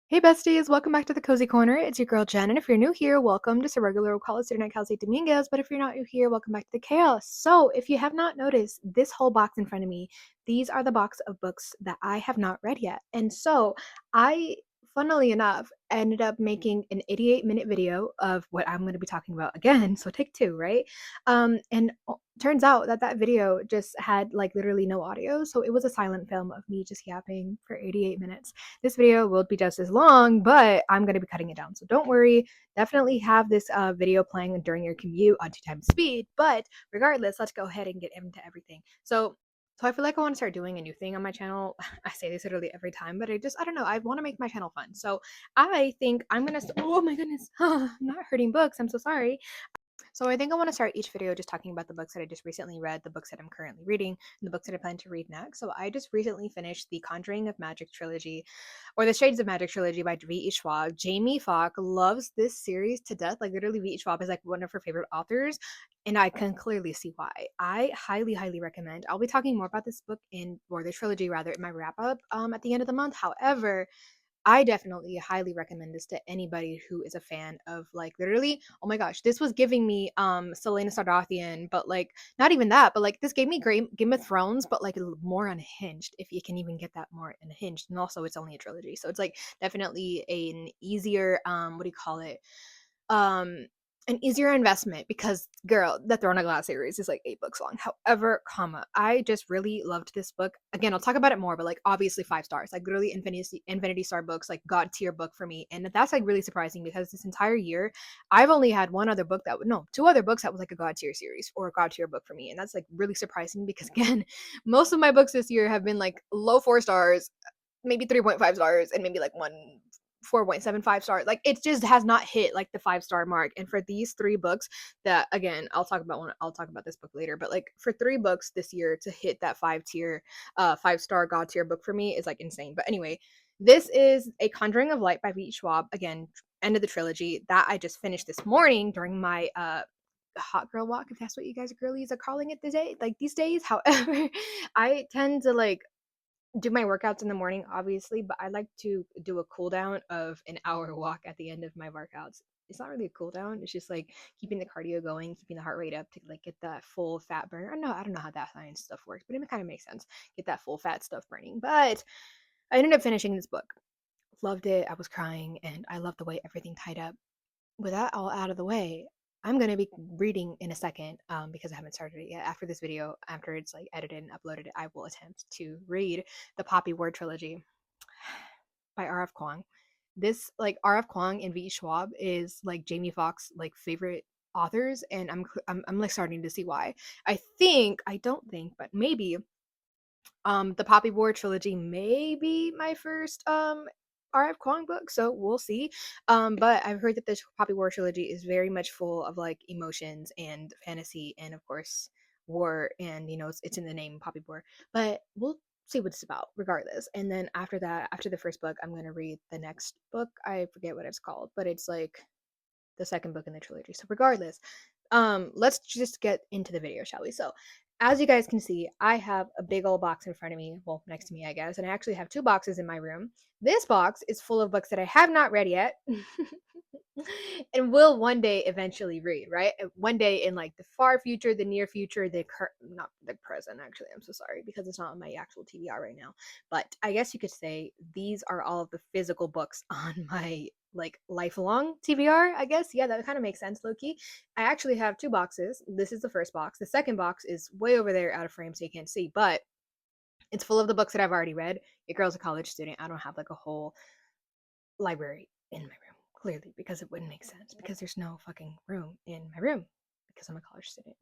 Hey besties, welcome back to the Cozy Corner. It's your girl Jen, and if you're new here, welcome. Just a regular college student at Cal State Dominguez, but if you're not new here, welcome back to the chaos. So, if you have not noticed, this whole box in front of me, these are the box of books that I have not read yet. And so, I, funnily enough, ended up making an 88-minute video of what I'm going to be talking about again. So, take two, right? And turns out that that video just had like literally no audio. So, it was a silent film of me just yapping for 88 minutes. This video will be just as long, but I'm going to be cutting it down. So don't worry. Definitely have this video playing during your commute on 2 times speed. But regardless, let's go ahead and get into everything. So I feel like I want to start doing a new thing on my channel. I say this literally every time, but I don't know. I want to make my channel fun. So I think I'm going to, oh my goodness, I'm not hurting books. I'm so sorry. So I think I want to start each video just talking about the books that I just recently read, the books that I'm currently reading, and the books that I plan to read next. So I just recently finished the Conjuring of Magic trilogy, or the Shades of Magic trilogy by V.E. Schwab. Jamie Falk loves this series to death. Like literally, V.E. Schwab is like one of her favorite authors, and I can clearly see why. I highly, highly recommend. I'll be talking more about this book or the trilogy rather in my wrap up at the end of the month. However, I definitely highly recommend this to anybody who is a fan of like literally, oh my gosh, this was giving me Selena Sardathian, but like not even that, but like this gave me great Game of Thrones, but like more unhinged, if you can even get that more unhinged. And also it's only a trilogy. So it's like definitely an easier what do you call it? Um an easier investment because girl, the Throne of Glass series is like 8 books long. However, I just really loved this book. Again, I'll talk about it more, but like obviously 5 stars, like literally Infinity Star books, like god tier book for me. And that's like really surprising because this entire year I've only had one other book that would no, two other books that was like a god tier series or a god tier book for me. And that's like really surprising because again, most of my books this year have been like low 4 stars, maybe 3.5 stars, and maybe like one 4.75 stars. Like it just has not hit like the 5 star mark. And for these 3 books that again, I'll talk about this book later, but like for 3 books this year to hit that 5 star god tier book for me is like insane. But anyway, this is A Conjuring of Light by V. Schwab. Again, end of the trilogy that I just finished this morning during my hot girl walk, if that's what you guys girlies are calling it today, like these days. However, I tend to like do my workouts in the morning, obviously, but I like to do a cool down of an hour walk at the end of my workouts. It's not really a cool down. It's just like keeping the cardio going, keeping the heart rate up to like get that full fat burn. I don't know how that science stuff works, but it kind of makes sense. Get that full fat stuff burning. But I ended up finishing this book. Loved it. I was crying and I loved the way everything tied up. With that all out of the way, I'm gonna be reading in a second because I haven't started it yet. After this video, after it's like edited and uploaded, I will attempt to read the Poppy Word trilogy by R.F. Kuang. This like R.F. Kuang and V. Schwab is like Jamie Foxx like favorite authors, and I'm like starting to see why. I don't think, but maybe the Poppy War trilogy may be my first R.F. Kuang book, so we'll see. But I've heard that the Poppy War trilogy is very much full of like emotions and fantasy, and of course war, and you know it's in the name Poppy War. But we'll see what it's about, regardless. And then after that, after the first book, I'm gonna read the next book. I forget what it's called, but it's like the second book in the trilogy. So regardless, let's just get into the video, shall we? So as you guys can see, I have a big old box in front of me, well, next to me, I guess, and I actually have 2 boxes in my room. This box is full of books that I have not read yet and will one day eventually read, right? One day in like the far future, the near future, not the present, actually. I'm so sorry because it's not on my actual TBR right now. But I guess you could say these are all of the physical books on my like lifelong TBR, I guess. Yeah, that kind of makes sense, Loki. I actually have 2 boxes. This is the first box. The second box is way over there out of frame, so you can't see, but it's full of the books that I've already read. Your girl's a college student. I don't have like a whole library in my room, clearly, because it wouldn't make sense because there's no fucking room in my room because I'm a college student.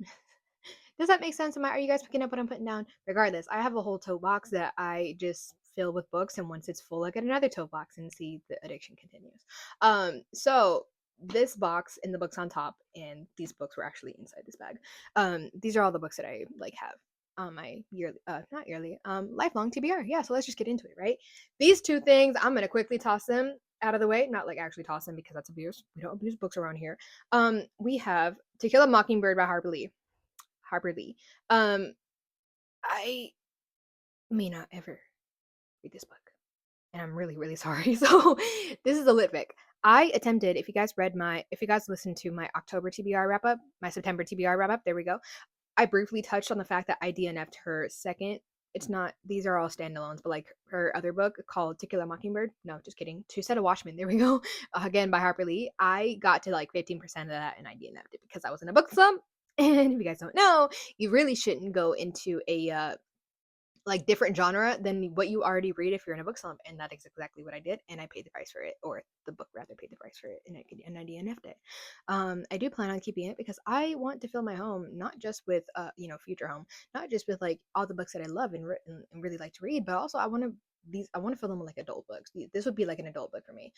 Does that make sense? Are you guys picking up what I'm putting down? Regardless, I have a whole tote box that I just fill with books, and once it's full, I get another tote box and see the addiction continues. So this box and the books on top, and these books were actually inside this bag. These are all the books that I like have on my yearly, not yearly, lifelong TBR. Yeah, so let's just get into it, right? These 2 things, I'm gonna quickly toss them out of the way. Not like actually toss them because that's abuse. We don't abuse books around here. We have To Kill a Mockingbird by Harper Lee. Harper Lee. I may not ever read this book. and I'm really, really sorry. So this is a lit fic. I attempted, if you guys listened to my October TBR wrap up, my September TBR wrap up, there we go. I briefly touched on the fact that I DNF'd her second. It's not, these are all standalones, but like her other book called To Kill a Mockingbird. No, just kidding. To Set a Watchman. There we go. Again, by Harper Lee. I got to like 15% of that and I DNF'd it because I was in a book slump. And if you guys don't know, you really shouldn't go into a like different genre than what you already read if you're in a book slump, and that is exactly what I did, and I paid the price for it, or the book rather paid the price for it, and I DNF'd it. I do plan on keeping it because I want to fill my home not just with future home, not just with like all the books that I love and really like to read, but also I want to fill them with like adult books. This would be like an adult book for me,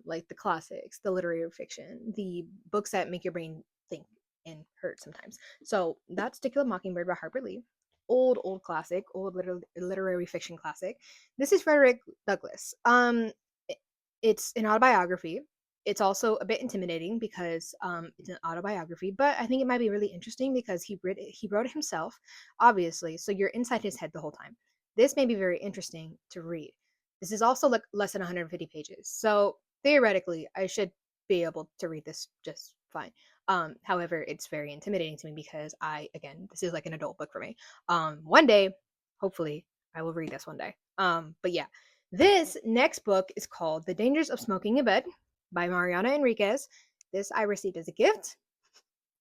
like the classics, the literary fiction, the books that make your brain think and hurt sometimes. So that's To Kill a Mockingbird by Harper Lee. Old classic, old literary fiction classic. This is Frederick Douglass. It's an autobiography. It's also a bit intimidating because it's an autobiography, but I think it might be really interesting because he wrote it himself, obviously. So you're inside his head the whole time. This may be very interesting to read. This is also like less than 150 pages, so theoretically, I should be able to read this just fine. However, it's very intimidating to me because again, this is like an adult book for me. One day, hopefully, I will read this one day. But yeah, this next book is called The Dangers of Smoking in Bed by Mariana Enriquez. This I received as a gift.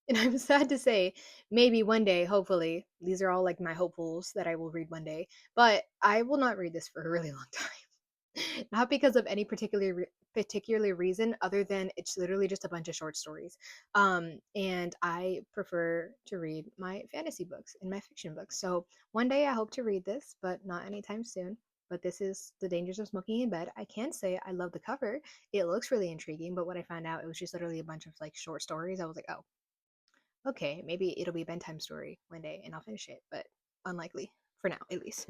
And I'm sad to say, maybe one day, hopefully, these are all like my hopefuls that I will read one day, but I will not read this for a really long time. Not because of any particular reason other than it's literally just a bunch of short stories. And I prefer to read my fantasy books and my fiction books. So one day I hope to read this, but not anytime soon. But this is The Dangers of Smoking in Bed. I can say I love the cover. It looks really intriguing, but when I found out it was just literally a bunch of like short stories, I was like, oh, okay, maybe it'll be a bedtime story one day and I'll finish it, but unlikely for now, at least.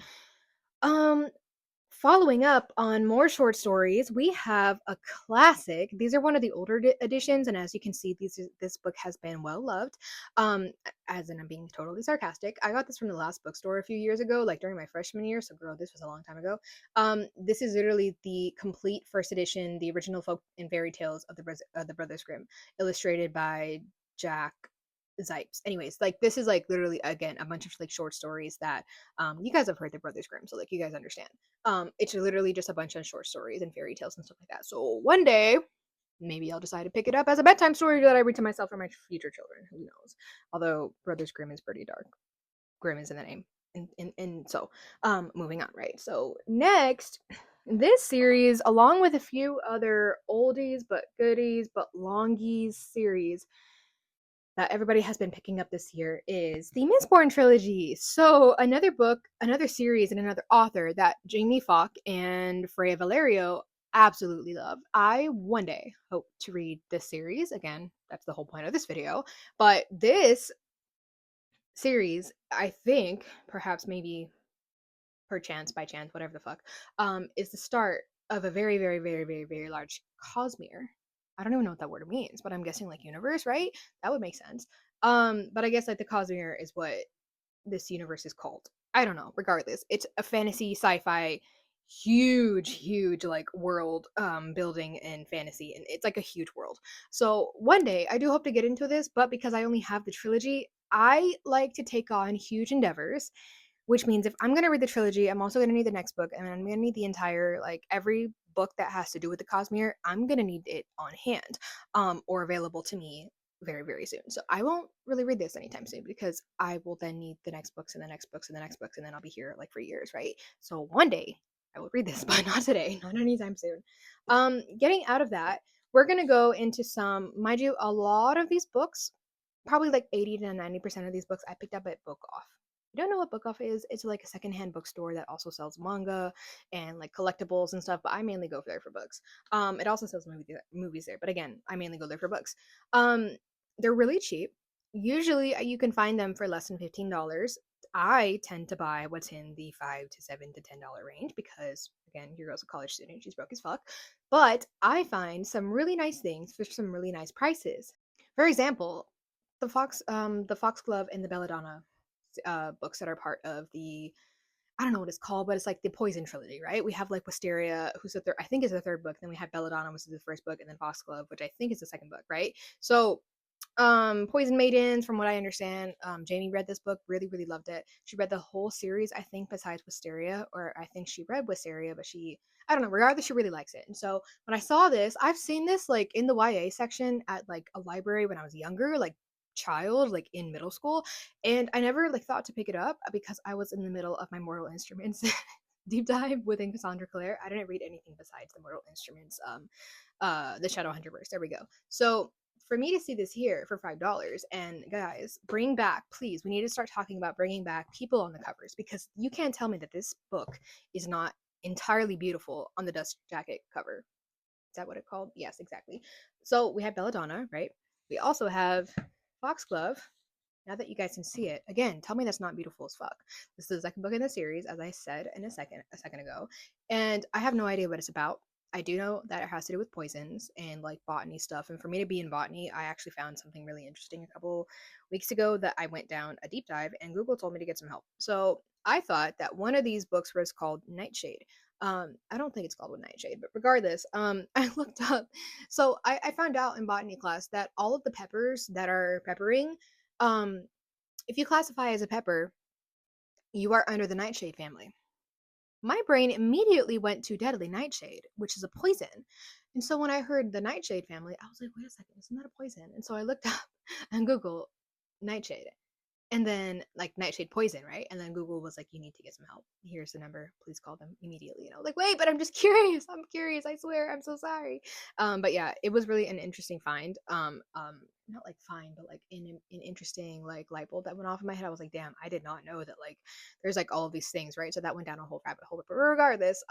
Um, Following up on more short stories, we have a classic. These are one of the older editions, and as you can see, this book has been well loved. As in, I'm being totally sarcastic. I got this from the last bookstore a few years ago, like during my freshman year. So, girl, this was a long time ago. This is literally the complete first edition, the original folk and fairy tales of the Brothers Grimm, illustrated by Jack Zipes. Anyways, like this is like literally again a bunch of like short stories that you guys have heard the Brothers Grimm, so like you guys understand. It's literally just a bunch of short stories and fairy tales and stuff like that. So one day, maybe I'll decide to pick it up as a bedtime story that I read to myself or my future children. Who knows? Although Brothers Grimm is pretty dark. Grimm is in the name. And so, moving on, right? So next, this series, along with a few other oldies but goodies but longies series that everybody has been picking up this year is the Mistborn trilogy. So another book, another series, and another author that Jamie Falk and Freya Valerio absolutely love. I one day hope to read this series. Again, that's the whole point of this video. But this series, I think, perhaps maybe perchance, by chance, whatever the fuck, is the start of a very, very, very, very, very large cosmere. I don't even know what that word means, but I'm guessing like universe, right? That would make sense. But I guess like the cosmere is what this universe is called. I don't know. Regardless, it's a fantasy sci-fi huge like world building and fantasy, and it's like a huge world. So one day I do hope to get into this, but because I only have the trilogy, I like to take on huge endeavors, which means if I'm going to read the trilogy, I'm also going to need the next book, and I'm going to need the entire, like, every book that has to do with the Cosmere, I'm going to need it on hand, or available to me very, very soon. So I won't really read this anytime soon because I will then need the next books and the next books and the next books, and then I'll be here, like, for years, right? So one day I will read this, but not today, not anytime soon. Getting out of that, we're going to go into some, mind you, a lot of these books, probably like 80 to 90% of these books I picked up at Book Off. You don't know what Book Off is? It's like a secondhand bookstore that also sells manga and like collectibles and stuff, but I mainly go there for books. It also sells movies there, but again, I mainly go there for books. They're really cheap. Usually you can find them for less than $15. I tend to buy what's in the $5 to $7 to $10 range because again, your girl's a college student, she's broke as fuck. But I find some really nice things for some really nice prices. For example, the Foxglove and the Belladonna books that are part of the I don't know what it's called, but it's like the Poison trilogy, right? We have like Wisteria, who's the third, I think is the third book. Then we have Belladonna, which is the first book, and then Foxglove, which I think is the second book, right? So Poison Maidens, from what I understand, Jamie read this book, really loved it. She read the whole series, I think, besides Wisteria, or I think she read Wisteria, but I don't know, regardless, she really likes it. And so when I saw this, I've seen this like in the YA section at like a library when I was younger, like child, like in middle school, and I never like thought to pick it up because I was in the middle of my Mortal Instruments deep dive within Cassandra Clare. I didn't read anything besides the Mortal Instruments, the Shadowhunterverse. There we go. So for me to see this here for $5, and guys, bring back, please, we need to start talking about bringing back people on the covers, because you can't tell me that this book is not entirely beautiful on the dust jacket cover. Is that what it's called? Yes, exactly. So we have Belladonna, right? We also have Foxglove. Now that you guys can see it, again, tell me that's not beautiful as fuck. This is the second book in the series, as I said in a second ago, and I have no idea what it's about. I do know that it has to do with poisons and like botany stuff. And for me to be in botany, I actually found something really interesting a couple weeks ago that I went down a deep dive, and Google told me to get some help. So I thought that one of these books was called Nightshade. I don't think it's called Nightshade, but regardless, I looked up. So I found out in botany class that all of the peppers that are peppering, um, if you classify as a pepper, you are under the nightshade family. My brain immediately went to deadly nightshade, which is a poison. And so when I heard the nightshade family, I was like, wait a second, isn't that a poison? And so I looked up on Google nightshade, and then like nightshade poison, right? And then Google was like, you need to get some help. Here's the number, please call them immediately. You know, like, wait, but I'm just curious, I'm curious, I swear, I'm so sorry. But yeah, it was really an interesting find. Not like find, but like an interesting like light bulb that went off in my head. I was like, damn, I did not know that like there's like all of these things, right? So that went down a whole rabbit hole. But regardless,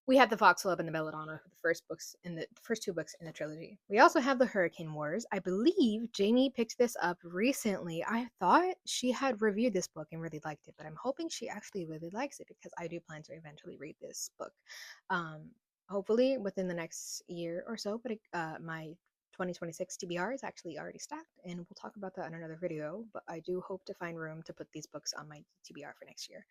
we have the Foxglove and the Belladonna, the first two books in the trilogy. We also have the Hurricane Wars. I believe Jamie picked this up recently. I thought she had reviewed this book and really liked it, but I'm hoping she actually really likes it, because I do plan to eventually read this book. Um, Hopefully within the next year or so. But my 2026 TBR is actually already stacked, and we'll talk about that in another video. But I do hope to find room to put these books on my TBR for next year.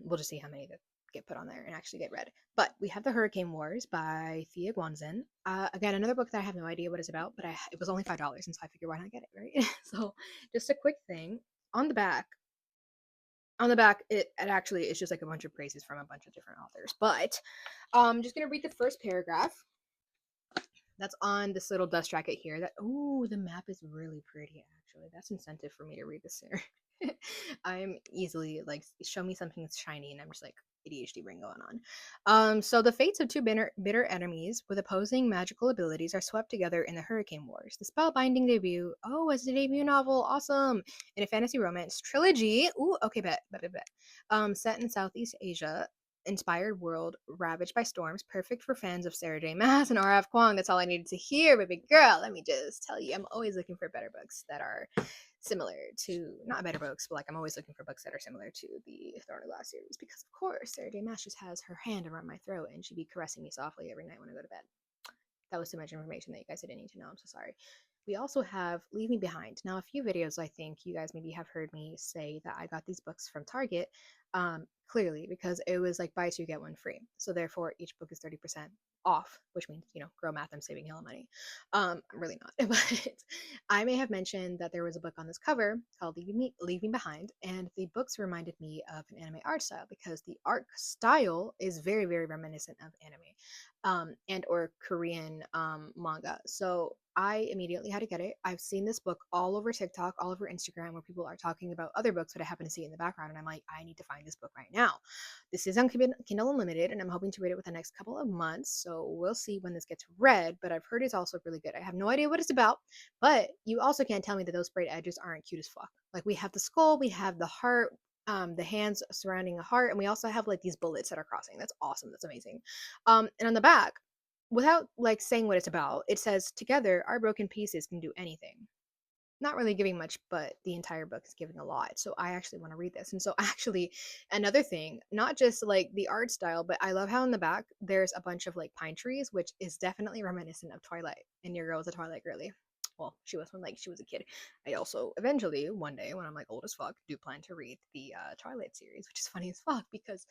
We'll just see how many that get put on there and actually get read. But we have The Hurricane Wars by Thea Guanzin. Again, another book that I have no idea what it's about, but it was only $5, and so I figured why not get it, right? So just a quick thing on the back. On the back, it actually is just like a bunch of praises from a bunch of different authors. But I'm just gonna read the first paragraph that's on this little dust jacket here. That, oh, the map is really pretty actually. That's incentive for me to read this sooner. I'm easily like, show me something that's shiny, and I'm just like ADHD brain going on. So the fates of two bitter enemies with opposing magical abilities are swept together in the Hurricane Wars. The spellbinding debut. Oh, it's a debut novel. Awesome. In a fantasy romance trilogy. Ooh, okay, bet. Set in Southeast Asia. Inspired world ravaged by storms, perfect for fans of Sarah J. Maas and R.F. Kuang. That's all I needed to hear, baby girl. Let me just tell you, I'm always looking for better books that are similar to, not better books, but like I'm always looking for books that are similar to the Throne of Glass series, because of course Sarah J. Maas just has her hand around my throat and she'd be caressing me softly every night when I go to bed. That was too much information that you guys didn't need to know. I'm so sorry. We also have Leave Me Behind. Now, a few videos, I think you guys maybe have heard me say that I got these books from Target, clearly, because it was like buy two, get one free. So therefore, each book is 30% off, which means, you know, girl math, I'm saving hella money. I'm really not. But I may have mentioned that there was a book on this cover called Leave Me Behind, and the books reminded me of an anime art style, because the art style is very reminiscent of anime and or Korean manga. So I immediately had to get it. I've seen this book all over TikTok, all over Instagram, where people are talking about other books that I happen to see in the background, and I'm like, I need to find this book right now. This is on Kindle Unlimited, and I'm hoping to read it within the next couple of months. So we'll see when this gets read. But I've heard it's also really good. I have no idea what it's about, but you also can't tell me that those sprayed edges aren't cute as fuck. Like, we have the skull, we have the heart, the hands surrounding a heart, and we also have like these bullets that are crossing. That's awesome. That's amazing. And on the back, without like saying what it's about, it says, together our broken pieces can do anything. Not really giving much, but the entire book is giving a lot. So I actually want to read this. And so actually, another thing, not just like the art style, but I love how in the back there's a bunch of like pine trees, which is definitely reminiscent of Twilight, and your girl is a Twilight girly. well, she was when like she was a kid. I also eventually one day when I'm like old as fuck do plan to read the Twilight series, which is funny as fuck because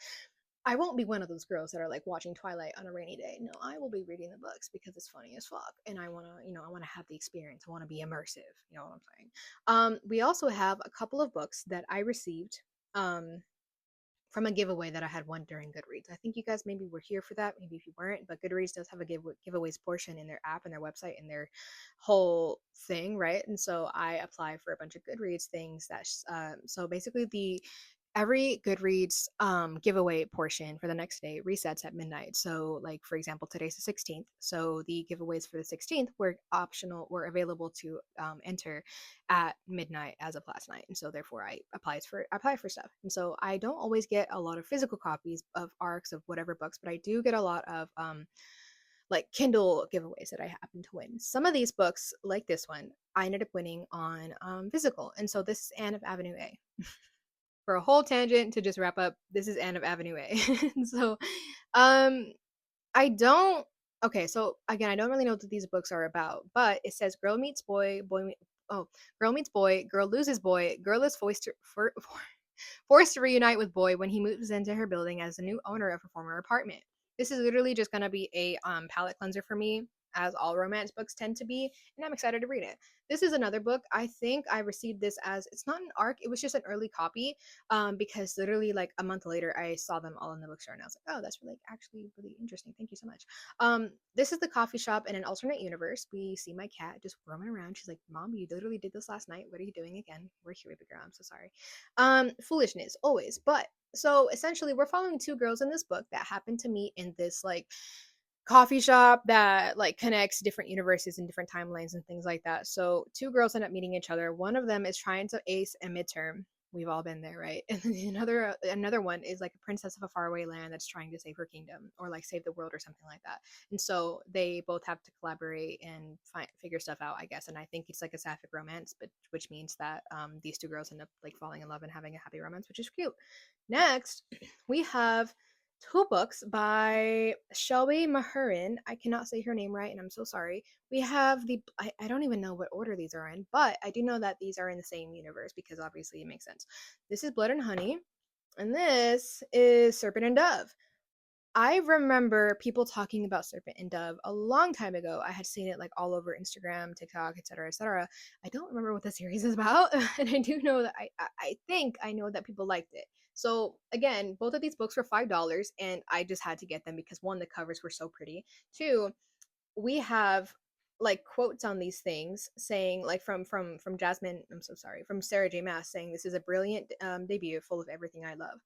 I won't be one of those girls that are like watching Twilight on a rainy day. No, I will be reading the books because it's funny as fuck, and I want to, I want to have the experience. I want to be immersive. You know what I'm saying? We also have a couple of books that I received um, from a giveaway that I had won during Goodreads. I think you guys maybe were here for that, maybe if you weren't, but Goodreads does have a giveaways portion in their app and their website and their whole thing, right? And so I apply for a bunch of Goodreads things that so basically the every Goodreads giveaway portion for the next day resets at midnight. So like for example, today's the 16th. So the giveaways for the 16th were available to enter at midnight as of last night. And so therefore I apply for stuff. And so I don't always get a lot of physical copies of arcs of whatever books, but I do get a lot of like Kindle giveaways that I happen to win. Some of these books, like this one, I ended up winning on physical. And so this is Anne of Avenue A. For a whole tangent to just wrap up, this is Anne of Avenue A. So um I don't okay, so again, I don't really know what these books are about, but it says girl meets boy, oh, girl meets boy, girl loses boy, girl is forced to reunite with boy when he moves into her building as the new owner of her former apartment. This is literally just gonna be a palate cleanser for me, as all romance books tend to be, and I'm excited to read it. This is another book. I think I received this as it's not an arc, it was just an early copy. Because literally like a month later I saw them all in the bookstore and I was like, oh, that's really actually really interesting. Thank you so much. This is the coffee shop in an alternate universe. We see my cat just roaming around. She's like, Mom, you literally did this last night. What are you doing again? We're here, baby girl. I'm so sorry. Foolishness, always. But so essentially we're following two girls in this book that happen to meet in this like coffee shop that like connects different universes and different timelines and things like that. So two girls end up meeting each other. One of them is trying to ace a midterm. We've all been there, right? And then another one is like a princess of a faraway land that's trying to save her kingdom or like save the world or something like that. And so they both have to collaborate and figure stuff out, I guess. And I think it's like a sapphic romance, but which means that these two girls end up like falling in love and having a happy romance, which is cute. Next, we have two books by Shelby Mahurin. I cannot say her name right, and I'm so sorry. We have I don't even know what order these are in, but I do know that these are in the same universe because obviously it makes sense. This is Blood and Honey, and this is Serpent and Dove. I remember people talking about Serpent and Dove a long time ago. I had seen it like all over Instagram, TikTok, etc., etc. I don't remember what the series is about, and I do know that I think I know that people liked it. So again, both of these books were $5, and I just had to get them because one, the covers were so pretty. Two, we have like quotes on these things saying like from Jasmine. I'm so sorry, from Sarah J. Maas saying this is a brilliant debut full of everything I love.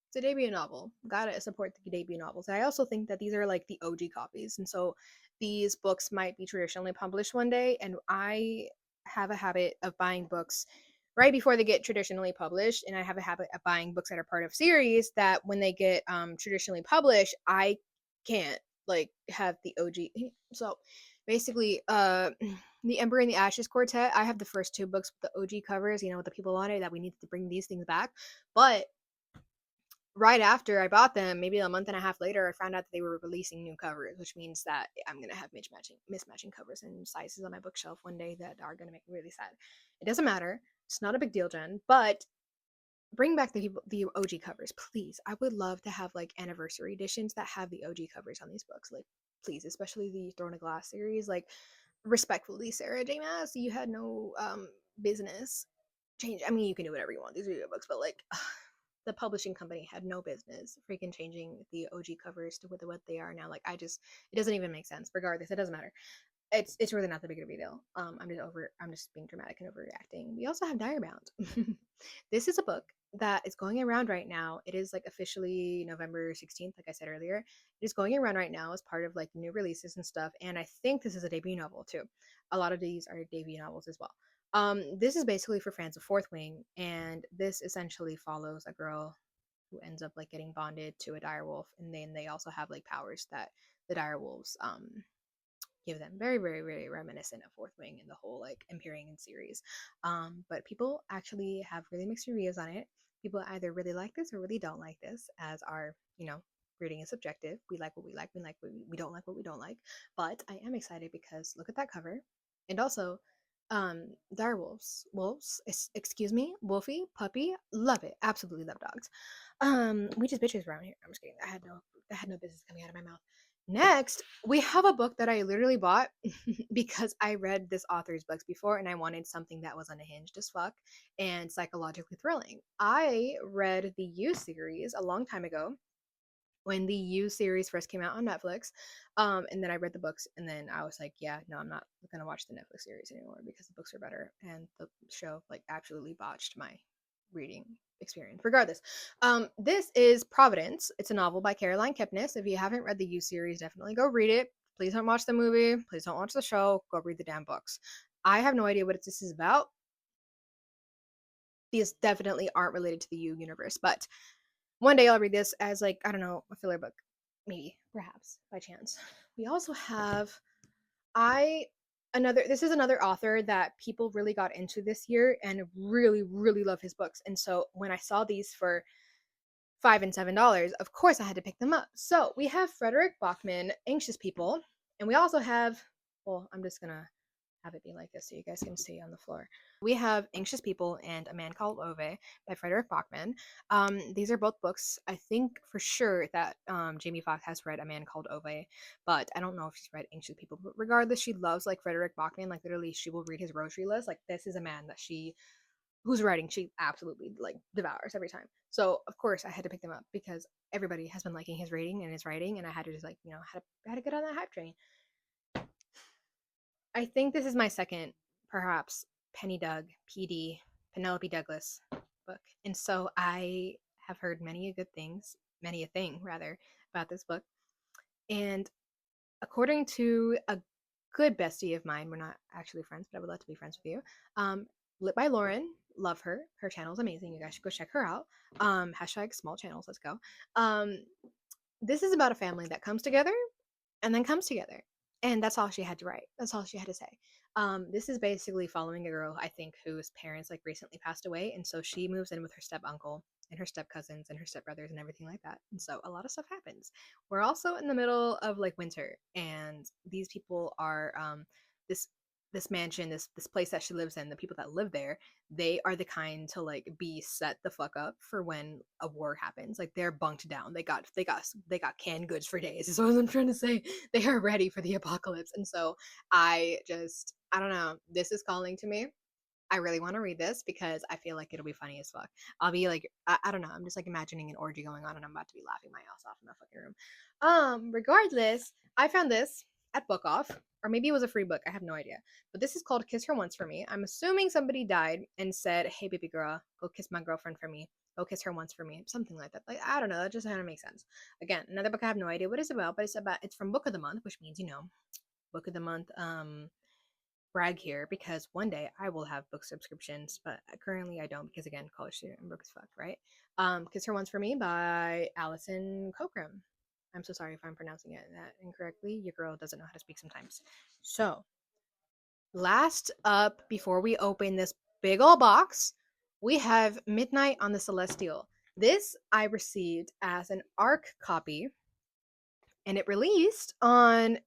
It's a debut novel. Gotta support the debut novels. I also think that these are like the OG copies, and so these books might be traditionally published one day. And I have a habit of buying books right before they get traditionally published, and I have a habit of buying books that are part of series that when they get traditionally published, I can't like have the OG. So basically, the Ember and the Ashes Quartet. I have the first two books with the OG covers. You know, with the people on it that we need to bring these things back, but right after I bought them, maybe a month and a half later, I found out that they were releasing new covers, which means that I'm gonna have mismatching covers and sizes on my bookshelf one day that are gonna make me really sad. It doesn't matter. It's not a big deal, Jen. But bring back the OG covers, please. I would love to have like anniversary editions that have the OG covers on these books. Like, please, especially the Throne of Glass series. Like, respectfully, Sarah J. Maas, you had no business change. I mean, you can do whatever you want. These are your books, but like the publishing company had no business freaking changing the OG covers to what they are now. Like it doesn't even make sense. Regardless, it doesn't matter. It's really not that big of a deal. I'm just being dramatic and overreacting. We also have Direbound. This is a book that is going around right now. It is like officially November 16th, like I said earlier. It is going around right now as part of like new releases and stuff. And I think this is a debut novel too. A lot of these are debut novels as well. This is basically for fans of Fourth Wing, and this essentially follows a girl who ends up like getting bonded to a direwolf, and then they also have like powers that the direwolves give them. Very, very, very reminiscent of Fourth Wing and the whole like Empyrean series. But people actually have really mixed reviews on it. People either really like this or really don't like this, as our, reading is subjective. We like what we like, we don't like what we don't like. But I am excited because look at that cover. And also, Excuse me, Wolfie, puppy, love it, absolutely love dogs. We just bitches around here. I'm just kidding. I had no business coming out of my mouth. Next, we have a book that I literally bought because I read this author's books before and I wanted something that was unhinged as fuck and psychologically thrilling. I read the U series a long time ago when the U series first came out on Netflix. And then I read the books, and then I was like, yeah, no, I'm not gonna watch the Netflix series anymore because the books are better, and the show like absolutely botched my reading experience. Regardless, this is Providence. It's a novel by Caroline Kepnes. If you haven't read the U series, definitely go read it. Please don't watch the movie. Please don't watch the show. Go read the damn books. I have no idea what this is about. These definitely aren't related to the U universe, but one day I'll read this as like, I don't know, a filler book. Maybe, perhaps, by chance. We also have I another this is another author that people really got into this year and really, really love his books. And so when I saw these for $5 and $7, of course I had to pick them up. So we have Frederick Bachman, Anxious People, and we also have, well, I'm just gonna have it be like this so you guys can see on the floor. We have Anxious People and A Man Called Ove by Frederick Bachman. These are both books. I think for sure that Jamie Foxx has read A Man Called Ove, but I don't know if she's read Anxious People. But regardless, she loves like Frederick Bachman. Like literally, she will read his grocery list. Like this is a man that whose writing she absolutely like devours every time. So of course I had to pick them up because everybody has been liking his rating and his writing, and I had to just like had to get on that hype train. I think this is my second, perhaps, Penny Doug, PD, Penelope Douglas book. And so I have heard many a thing rather, about this book. And according to a good bestie of mine, we're not actually friends, but I would love to be friends with you. Lit by Lauren, love her. Her channel is amazing. You guys should go check her out. Hashtag small channels, let's go. This is about a family that comes together and then comes together. And that's all she had to write. That's all she had to say. This is basically following a girl, I think, whose parents like recently passed away. And so she moves in with her step uncle and her step cousins and her step brothers and everything like that. And so a lot of stuff happens. We're also in the middle of like winter, and these people are this this mansion, this place that she lives in, the people that live there, they are the kind to like be set the fuck up for when a war happens. Like they're bunked down. They got canned goods for days. Is what I'm trying to say. They are ready for the apocalypse. And so I don't know. This is calling to me. I really want to read this because I feel like it'll be funny as fuck. I'll be like, I don't know. I'm just like imagining an orgy going on and I'm about to be laughing my ass off in the fucking room. Regardless, I found this at Book Off, or maybe it was a free book. I have no idea. But this is called Kiss Her Once for Me. I'm assuming somebody died and said, hey, baby girl, go kiss my girlfriend for me. Go kiss her once for me. Something like that. Like, I don't know. That just kind of makes sense. Again, another book I have no idea what it's about, but it's from Book of the Month, which means, Book of the Month, brag here because one day I will have book subscriptions, but currently I don't because again, college student and broke as fuck, right? Kiss Her Once for Me by Alison Cockram. I'm so sorry if I'm pronouncing it that incorrectly. Your girl doesn't know how to speak sometimes. So, last up before we open this big old box, we have Midnight on the Celestial. This I received as an ARC copy, and it released on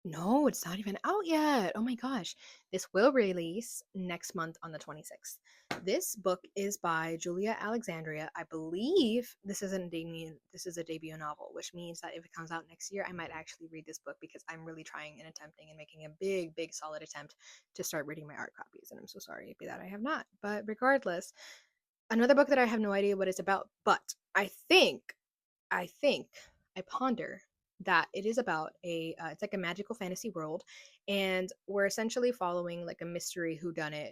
no, it's not even out yet. Oh my gosh. This will release next month on the 26th. This book is by Julia Alexandria. I believe this is a debut novel, which means that if it comes out next year, I might actually read this book because I'm really trying and attempting and making a big, big solid attempt to start reading my art copies. And I'm so sorry that I have not. But regardless, another book that I have no idea what it's about, but I think, I ponder that it is about it's like a magical fantasy world, and we're essentially following like a mystery whodunit,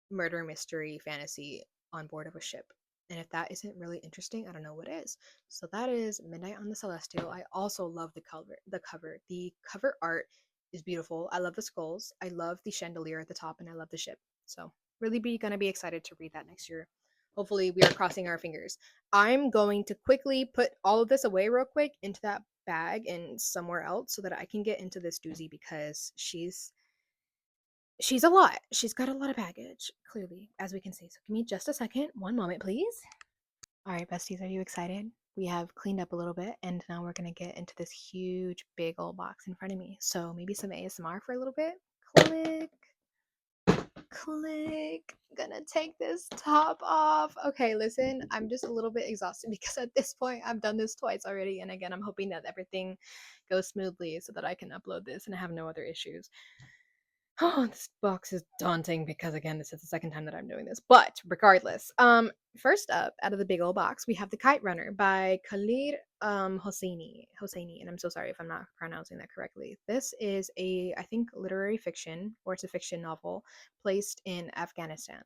murder mystery fantasy on board of a ship. And if that isn't really interesting, I don't know what is. So that is Midnight on the Celestial. I also love the cover. The cover art is beautiful. I love the skulls. I love the chandelier at the top, and I love the ship. So really gonna be excited to read that next year. Hopefully, we are crossing our fingers. I'm going to quickly put all of this away real quick into that bag and somewhere else so that I can get into this doozy because she's a lot. She's got a lot of baggage, clearly, as we can see. So give me just a second. One moment, please. All right, besties, are you excited? We have cleaned up a little bit, and now we're going to get into this huge, big old box in front of me. So maybe some ASMR for a little bit. Click. Click. Gonna take this top off. Okay, listen, I'm just a little bit exhausted because at this point I've done this twice already. And again, I'm hoping that everything goes smoothly so that I can upload this and have no other issues. Oh, this box is daunting because again, this is the second time that I'm doing this. But regardless, first up out of the big old box, we have The Kite Runner by Khalid Hosseini, and I'm so sorry if I'm not pronouncing that correctly. This is a, I think, literary fiction, or it's a fiction novel placed in Afghanistan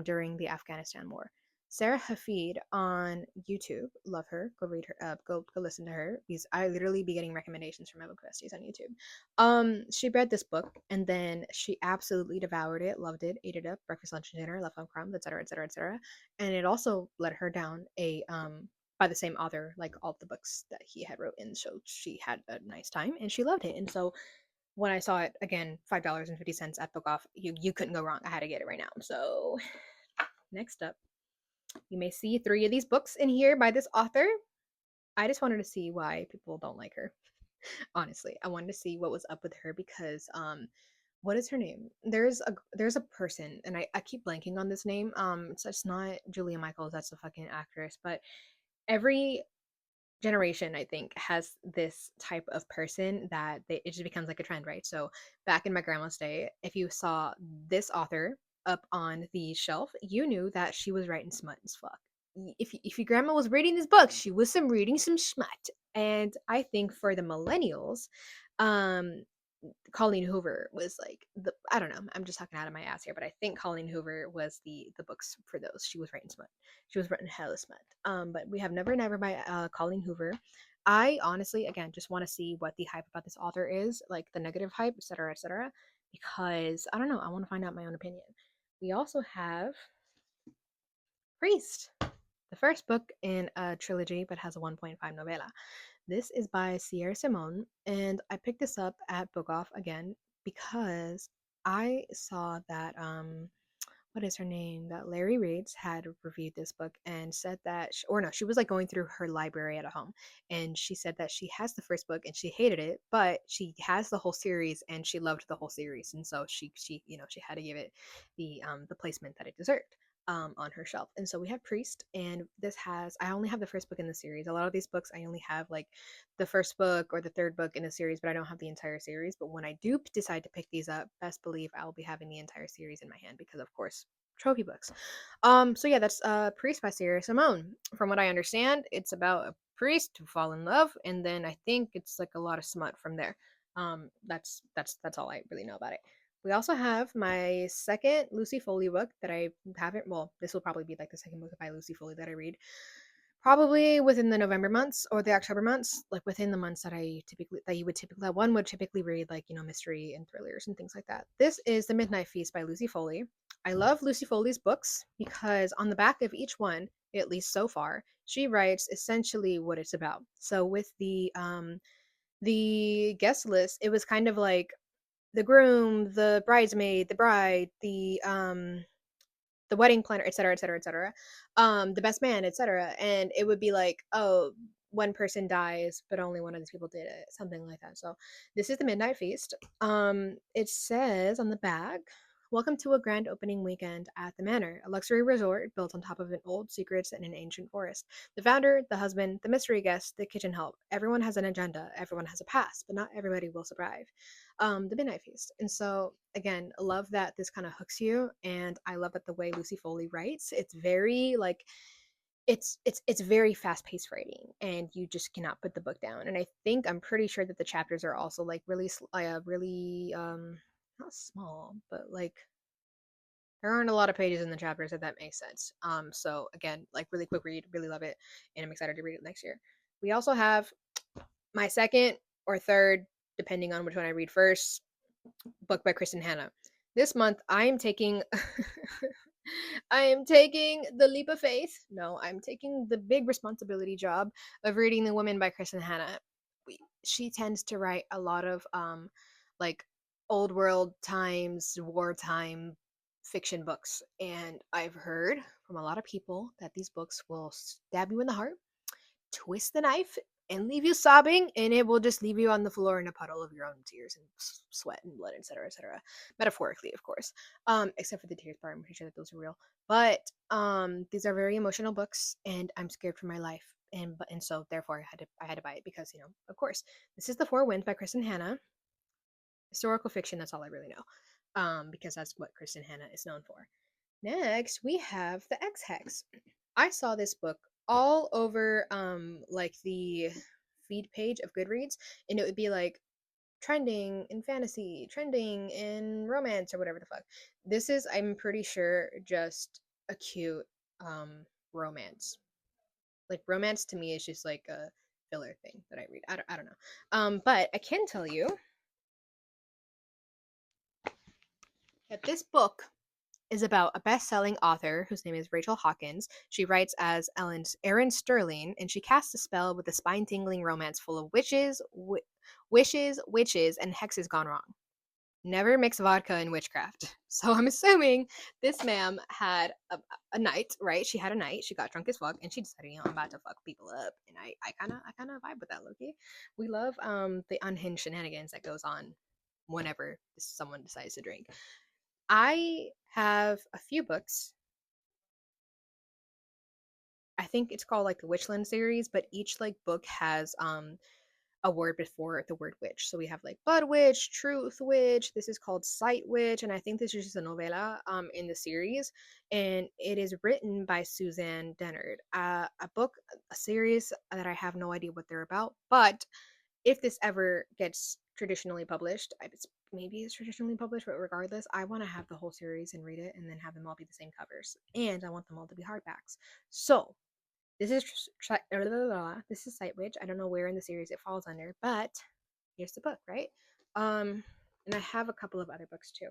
during the Afghanistan war. Sarah Hafid on YouTube, love her. Go read her. Go listen to her. Because I literally be getting recommendations from my book besties on YouTube. She read this book and then she absolutely devoured it, loved it, ate it up, breakfast, lunch, and dinner, left on crumbs, etc., etc., etc. And it also led her down a by the same author, like all the books that he had wrote in. So she had a nice time and she loved it. And so when I saw it again, $5.50 at Book Off, you couldn't go wrong. I had to get it right now. So next up, you may see 3 of these books in here by this author. I just wanted to see why people don't like her. Honestly, I wanted to see what was up with her because what is her name? There's a person and I keep blanking on this name. It's not Julia Michaels, that's a fucking actress, but every generation I think has this type of person that it just becomes like a trend, right? So back in my grandma's day, if you saw this author up on the shelf, you knew that she was writing smut as fuck. If your grandma was reading this book, she was reading some smut. And I think for the millennials, um Colleen Hoover was like the, I don't know, I'm just talking out of my ass here, but I think Colleen Hoover was the books for those. She was writing smut. She was writing hella smut. But we have Never Never by Colleen Hoover. I honestly, again, just want to see what the hype about this author is, like the negative hype, etc., because I don't know. I want to find out my own opinion. We also have Priest, the first book in a trilogy, but has a 1.5 novella. This is by Sierra Simone, and I picked this up at Book Off again because I saw that what is her name? That Larry Reads had reviewed this book and said that, or no, she was like going through her library at home, and she said that she has the first book and she hated it, but she has the whole series and she loved the whole series, and so she she had to give it the placement that it deserved. On her shelf. And so we have Priest, and this has, I only have the first book in the series. A lot of these books, I only have like the first book or the third book in a series, but I don't have the entire series. But when I do decide to pick these up, best believe I will be having the entire series in my hand because, of course, trophy books. So yeah, that's Priest by Sierra Simone. From what I understand, it's about a priest who fall in love, and then I think it's like a lot of smut from there. That's all I really know about it. We also have my second Lucy Foley book that I haven't. Well, this will probably be like the second book by Lucy Foley that I read, probably within the November months or the October months, like within the months that one would typically read, like mystery and thrillers and things like that. This is The Midnight Feast by Lucy Foley. I love Lucy Foley's books because on the back of each one, at least so far, she writes essentially what it's about. So with the guest list, it was kind of like the groom, the bridesmaid, the bride, the wedding planner, etc., etc., etc., the best man, etc. And it would be like, oh, one person dies, but only one of these people did it, something like that. So this is The Midnight Feast. It says on the back, welcome to a grand opening weekend at the Manor, a luxury resort built on top of an old secrets in an ancient forest. The founder, the husband, the mystery guest, the kitchen help. Everyone has an agenda. Everyone has a past, but not everybody will survive. The Midnight Feast. And so again, I love that this kind of hooks you, and I love that the way Lucy Foley writes, it's very like it's very fast-paced writing, and you just cannot put the book down. And I think I'm pretty sure that the chapters are also like really not small, but like there aren't a lot of pages in the chapters, if that makes sense. So again, like really quick read, really love it, and I'm excited to read it next year. We also have my second or third, depending on which one I read first, book by Kristen Hanna. This month I am taking I am taking the leap of faith. No, I'm taking the big responsibility job of reading The Woman by Kristen Hanna. She tends to write a lot of like old world times, wartime fiction books, and I've heard from a lot of people that these books will stab you in the heart, twist the knife, and leave you sobbing, and it will just leave you on the floor in a puddle of your own tears and sweat and blood, etc., etc. Metaphorically, of course. Except for the tears part, I'm pretty sure that those are real. But these are very emotional books, and I'm scared for my life, and so therefore I had to buy it because of course, this is The Four Winds by Kristen Hanna. Historical fiction. That's all I really know, because that's what Kristen Hanna is known for. Next, we have The X Hex. I saw this book all over like the feed page of Goodreads, and it would be like trending in fantasy, trending in romance, or whatever the fuck. This is, I'm pretty sure, just a cute romance. Like romance to me is just like a filler thing that I read. I don't know. But I can tell you that this book is about a best-selling author whose name is Rachel Hawkins. She writes as Erin Sterling, and she casts a spell with a spine-tingling romance full of wishes, witches, and hexes gone wrong. Never mix vodka and witchcraft. So I'm assuming this ma'am had a night, right? She had a night. She got drunk as fuck, and she decided, I'm about to fuck people up. And I kind of vibe with that, Loki. We love the unhinged shenanigans that goes on whenever someone decides to drink. I have a few books. I think it's called like the Witchland series, but each like book has a word before the word witch. So we have like Blood Witch, Truth Witch. This is called Sight Witch, and I think this is just a novella in the series, and it is written by Suzanne Dennard. A series that I have no idea what they're about, but if this ever gets traditionally published, maybe it's traditionally published, but regardless, I want to have the whole series and read it, and then have them all be the same covers, and I want them all to be hardbacks. So this is this is Sight Witch. I don't know where in the series it falls under, but here's the book, right? And I have a couple of other books too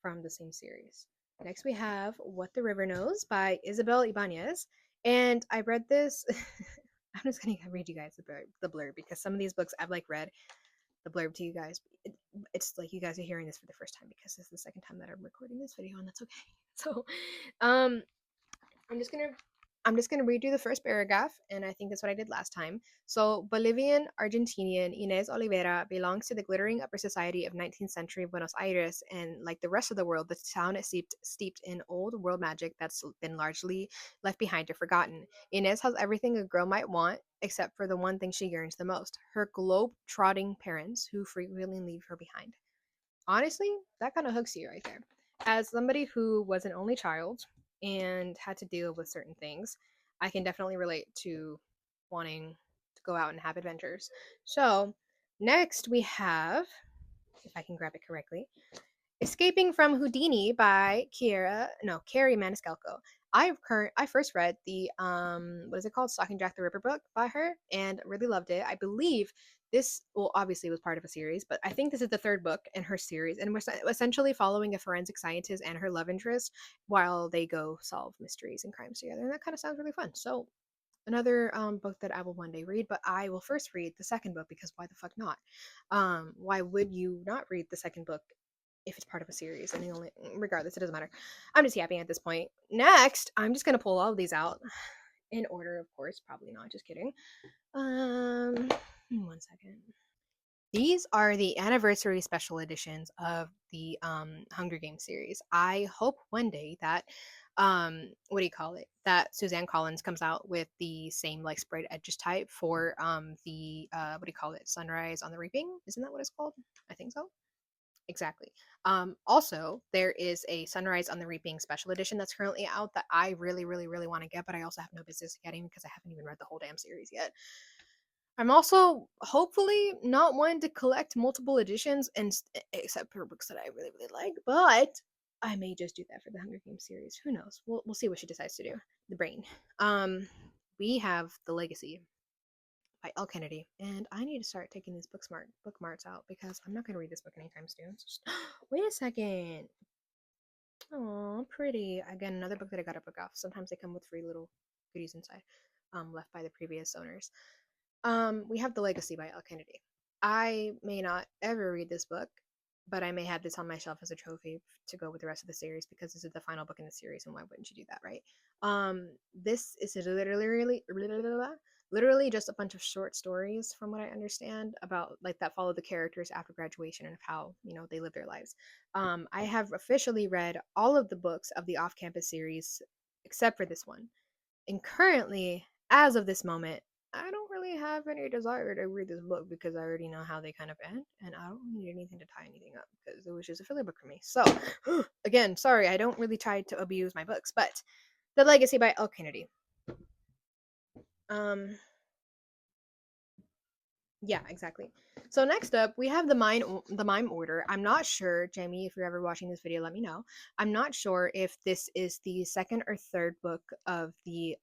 from the same series. Next, we have What the River Knows by Isabel Ibanez, and I read this. I'm just gonna read you guys the blurb because some of these books I've like read the blurb to you guys. It's like you guys are hearing this for the first time because this is the second time that I'm recording this video, and that's okay. So, um, I'm just gonna read you the first paragraph, and I think that's what I did last time. So, Bolivian Argentinian Inez Oliveira belongs to the glittering upper society of 19th century Buenos Aires, and like the rest of the world, the town is steeped in old world magic that's been largely left behind or forgotten. Inez has everything a girl might want, except for the one thing she yearns the most: her globe-trotting parents, who frequently leave her behind. Honestly, that kind of hooks you right there. As somebody who was an only child and had to deal with certain things, I can definitely relate to wanting to go out and have adventures. So, next we have, if I can grab it correctly, Escaping from Houdini by Carrie Maniscalco. I first read the what is it called, Stalking Jack the Ripper book by her, and really loved it. I believe this, well, obviously was part of a series, but I think this is the third book in her series, and we're essentially following a forensic scientist and her love interest while they go solve mysteries and crimes together, and that kind of sounds really fun. So another book that I will one day read, but I will first read the second book because why the fuck not? Why would you not read the second book if it's part of a series? And regardless, it doesn't matter. I'm just yapping at this point. Next, I'm just gonna pull all of these out in order, of course. Probably not. Just kidding. One second. These are the anniversary special editions of the Hunger Games series. I hope one day that what do you call it, that Suzanne Collins comes out with the same like spread edges type for the what do you call it, Sunrise on the Reaping, isn't that what it's called? I think so. Exactly. Also, there is a Sunrise on the Reaping special edition that's currently out that I really, really, really want to get, but I also have no business getting because I haven't even read the whole damn series yet. I'm also hopefully not wanting to collect multiple editions, and except for books that I really, really like, but I may just do that for the Hunger Games series. Who knows? We'll see what she decides to do. The brain. We have The Legacy by L. Kennedy, and I need to start taking these bookmarks out because I'm not going to read this book anytime soon. So wait a second. Oh, pretty. Again, another book that I got a book off. Sometimes they come with free little goodies inside, left by the previous owners. We have The Legacy by L. Kennedy. I may not ever read this book, but I may have this on my shelf as a trophy to go with the rest of the series because this is the final book in the series, and why wouldn't you do that, right? This is literally literally just a bunch of short stories, from what I understand, about like that follow the characters after graduation and of how they live their lives. I have officially read all of the books of the off-campus series except for this one, and currently, as of this moment, I don't really have any desire to read this book because I already know how they kind of end, and I don't need anything to tie anything up because it was just a filler book for me. So, again, sorry, I don't really try to abuse my books, but The Legacy by Elle Kennedy. Um, Yeah, exactly. So next up, we have the mime order. I'm not sure, Jamie, if you're ever watching this video, let me know. I'm not sure if this is the second or third book of the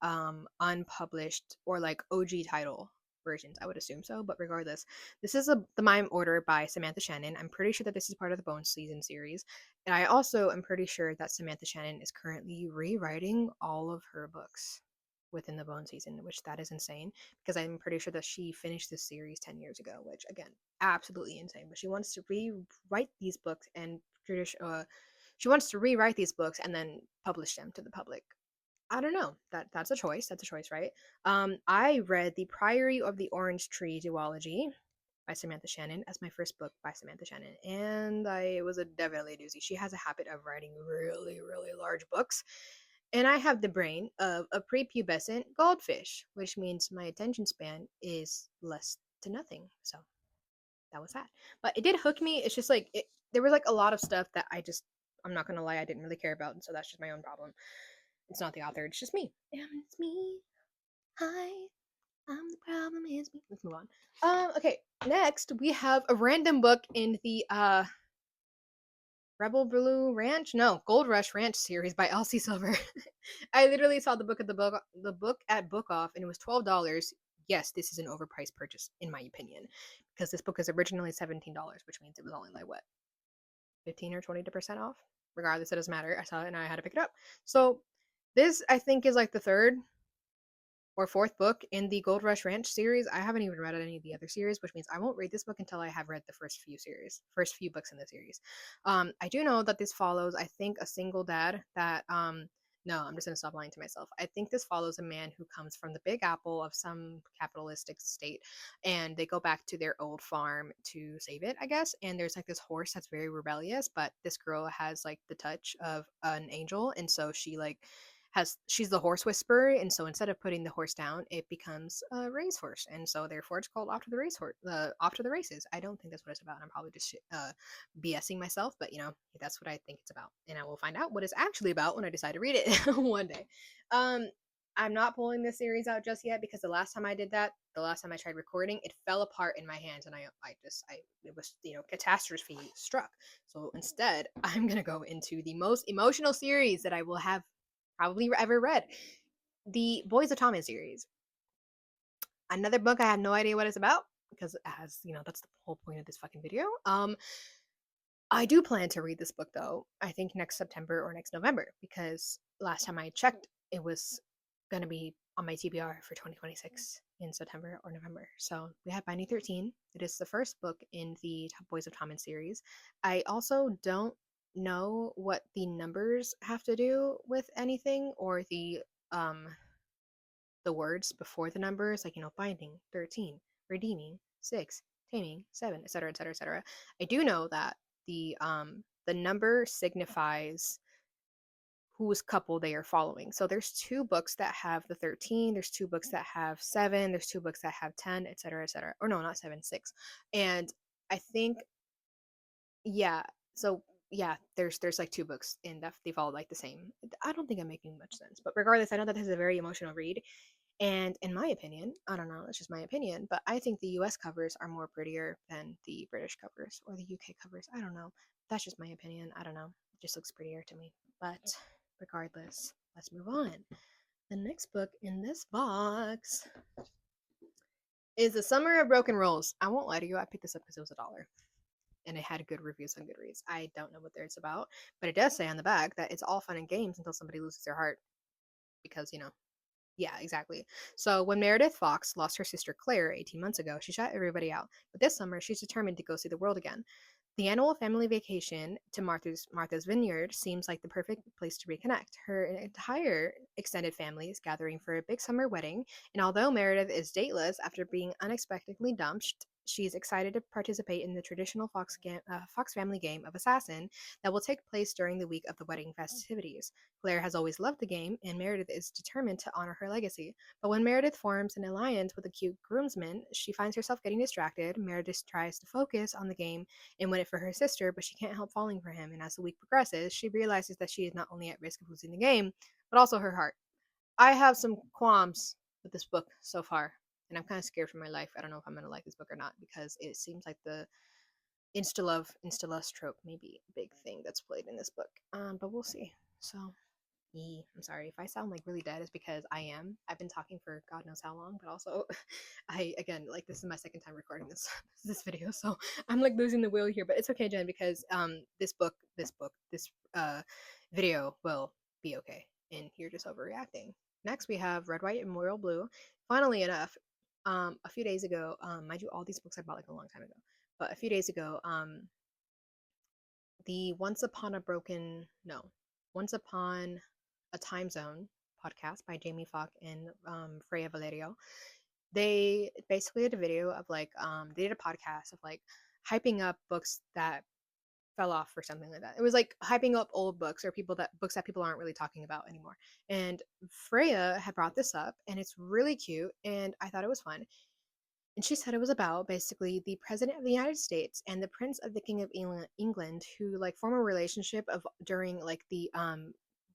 unpublished or like OG title versions. I would assume so, but regardless, this is the mime order by Samantha Shannon. I'm pretty sure that this is part of the Bone Season series, and I also am pretty sure that Samantha Shannon is currently rewriting all of her books within the Bone Season, which that is insane because I'm pretty sure that she finished this series 10 years ago, which again, absolutely insane. But she wants to rewrite these books and she wants to rewrite these books and then publish them to the public. I don't know. That's a choice. That's a choice, right? I read The Priory of the Orange Tree duology by Samantha Shannon as my first book by Samantha Shannon, and it was a definitely a doozy. She has a habit of writing really, really large books, and I have the brain of a prepubescent goldfish, which means my attention span is less to nothing. So that was that. But it did hook me. It's just like there was like a lot of stuff that I'm not gonna lie, I didn't really care about, and so that's just my own problem. It's not the author, it's just me. And it's me. Hi. I'm the problem is me. Let's move on. Okay, next we have a random book in the Rebel Blue Ranch? No, Gold Rush Ranch series by Elsie Silver. I literally saw the book at Book Off, and it was $12. Yes, this is an overpriced purchase in my opinion, because this book is originally $17, which means it was only like what, 15 or 20% off. Regardless, it doesn't matter. I saw it and I had to pick it up. So this I think is like the third or fourth book in the Gold Rush Ranch series. I haven't even read any of the other series, which means I won't read this book until I have read the first few books in the series. I do know that this follows, I think, a single dad that no, I'm just gonna stop lying to myself. I think this follows a man who comes from the Big Apple of some capitalistic state, and they go back to their old farm to save it, I guess. And there's like this horse that's very rebellious, but this girl has like the touch of an angel, and so she's the horse whisperer, and so instead of putting the horse down, it becomes a racehorse, and so therefore it's called Off to the Racehorse, Off to the Races. I don't think that's what it's about. I'm probably just BSing myself, but that's what I think it's about, and I will find out what it's actually about when I decide to read it one day. Um, I'm not pulling this series out just yet because the last time I tried recording, it fell apart in my hands, and it was catastrophe struck. So instead, I'm gonna go into the most emotional series that I will have probably ever read, the Boys of Thomas series. Another book I have no idea what it's about because, as that's the whole point of this fucking video. I do plan to read this book though. I think next September or next November, because last time I checked, it was gonna be on my TBR for 2026 in September or November. So we have Binding 13. It is the first book in the Boys of Thomas series. I also don't know what the numbers have to do with anything, or the words before the numbers, like binding 13, redeeming 6, taming 7, etc., etc., etc. I do know that the number signifies whose couple they are following. So there's two books that have the 13, there's two books that have 7, there's two books that have 10, etc., etc. Or no, not 7, 6. And I think, yeah, so yeah, there's like two books and that they follow like the same. I don't think I'm making much sense, but regardless, I know that this is a very emotional read. And in my opinion, I don't know, it's just my opinion, but I think the US covers are more prettier than the British covers or the UK covers. I don't know. That's just my opinion. I don't know. It just looks prettier to me. But regardless, let's move on. The next book in this box is The Summer of Broken Rolls. I won't lie to you, I picked this up because it was $1 and it had good reviews on Goodreads. I don't know what it's about, but it does say on the back that it's all fun and games until somebody loses their heart because, yeah, exactly. So when Meredith Fox lost her sister Claire 18 months ago, she shut everybody out. But this summer, she's determined to go see the world again. The annual family vacation to Martha's Vineyard seems like the perfect place to reconnect. Her entire extended family is gathering for a big summer wedding, and although Meredith is dateless after being unexpectedly dumped, she's excited to participate in the traditional Fox family game of Assassin that will take place during the week of the wedding festivities. Claire has always loved the game, and Meredith is determined to honor her legacy. But when Meredith forms an alliance with a cute groomsman, she finds herself getting distracted. Meredith tries to focus on the game and win it for her sister, but she can't help falling for him. And as the week progresses, she realizes that she is not only at risk of losing the game, but also her heart. I have some qualms with this book so far, and I'm kind of scared for my life. I don't know if I'm going to like this book or not because it seems like the insta love, insta lust trope may be a big thing that's played in this book. But we'll see. So, I'm sorry if I sound like really dead. It's because I am. I've been talking for God knows how long, but also, I again like this is my second time recording this video, so I'm like losing the wheel here. But it's okay, Jen, because this video will be okay, and you're just overreacting. Next, we have Red, White, and Royal Blue. Funnily enough, a few days ago, mind you, all these books I bought like a long time ago, but a few days ago, the Once Upon a Time Zone podcast by Jamie Falk and Freya Valerio. They basically did a video of like they did a podcast of like hyping up books that fell off or something like that. It was like hyping up old books or books that people aren't really talking about anymore. And Freya had brought this up, and it's really cute, and I thought it was fun. And she said it was about basically the president of the United States and the prince of the king of England who like form a relationship of during like the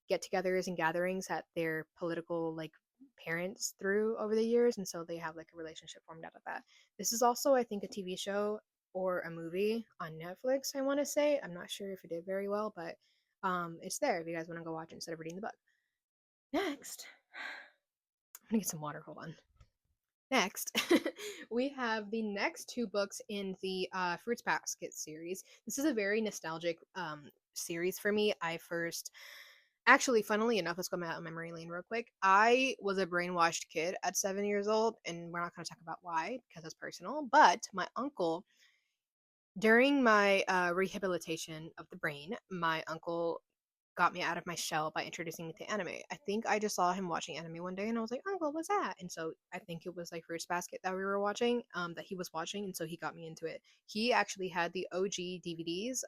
get-togethers and gatherings that their political like parents threw over the years, and so they have like a relationship formed out of that. This is also I think a TV show or a movie on Netflix, I want to say. I'm not sure if it did very well, but it's there if you guys want to go watch it instead of reading the book. Next, I'm gonna get some water. Hold on. Next, we have the next two books in the Fruits Basket series. This is a very nostalgic series for me. Actually, funnily enough, let's go out on memory lane real quick. I was a brainwashed kid at 7 years old, and we're not going to talk about why because it's personal. But my uncle, during my rehabilitation of the brain, my uncle got me out of my shell by introducing me to anime. I think I just saw him watching anime one day and I was like, oh, what was that? And so I think it was like Fruits Basket that we were watching, that he was watching, and so he got me into it. He actually had the OG DVDs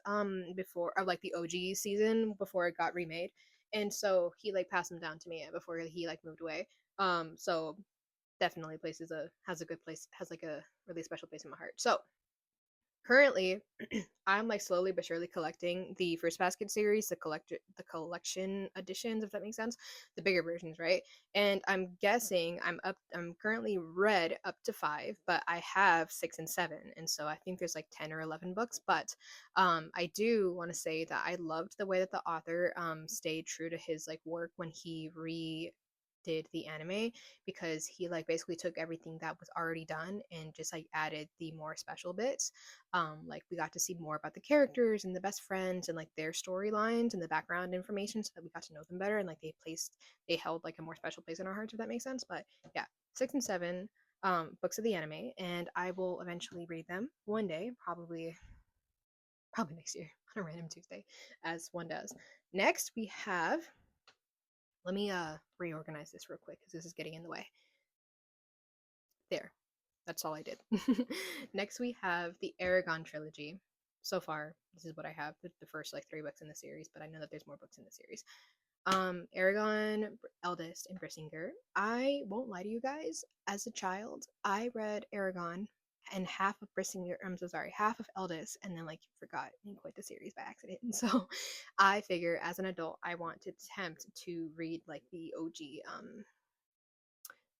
before, or like the OG season before it got remade. And so he like passed them down to me before he like moved away. So definitely has a good place, has like a really special place in my heart. So currently I'm like slowly but surely collecting the First Basket series, the collection editions, if that makes sense, the bigger versions, right? And I'm guessing I'm currently read up to 5, but I have 6 and 7, and so I think there's like 10 or 11 books. But I do want to say that I loved the way that the author stayed true to his like work when he did the anime, because he like basically took everything that was already done and just like added the more special bits. Like we got to see more about the characters and the best friends and like their storylines and the background information, so that we got to know them better, and like they held like a more special place in our hearts, if that makes sense. But yeah, 6 and 7 books of the anime, and I will eventually read them one day, probably next year on a random Tuesday, as one does. Next we have, let me reorganize this real quick because this is getting in the way. There. That's all I did. Next, we have the Aragon trilogy. So far, this is what I have, the first like 3 books in the series, but I know that there's more books in the series. Aragon, Eldest, and Brissinger. I won't lie to you guys. As a child, I read Aragon and half of Brissinger. I'm so sorry, half of Eldest, and then like forgot and quit the series by accident. And so, I figure as an adult, I want to attempt to read like the OG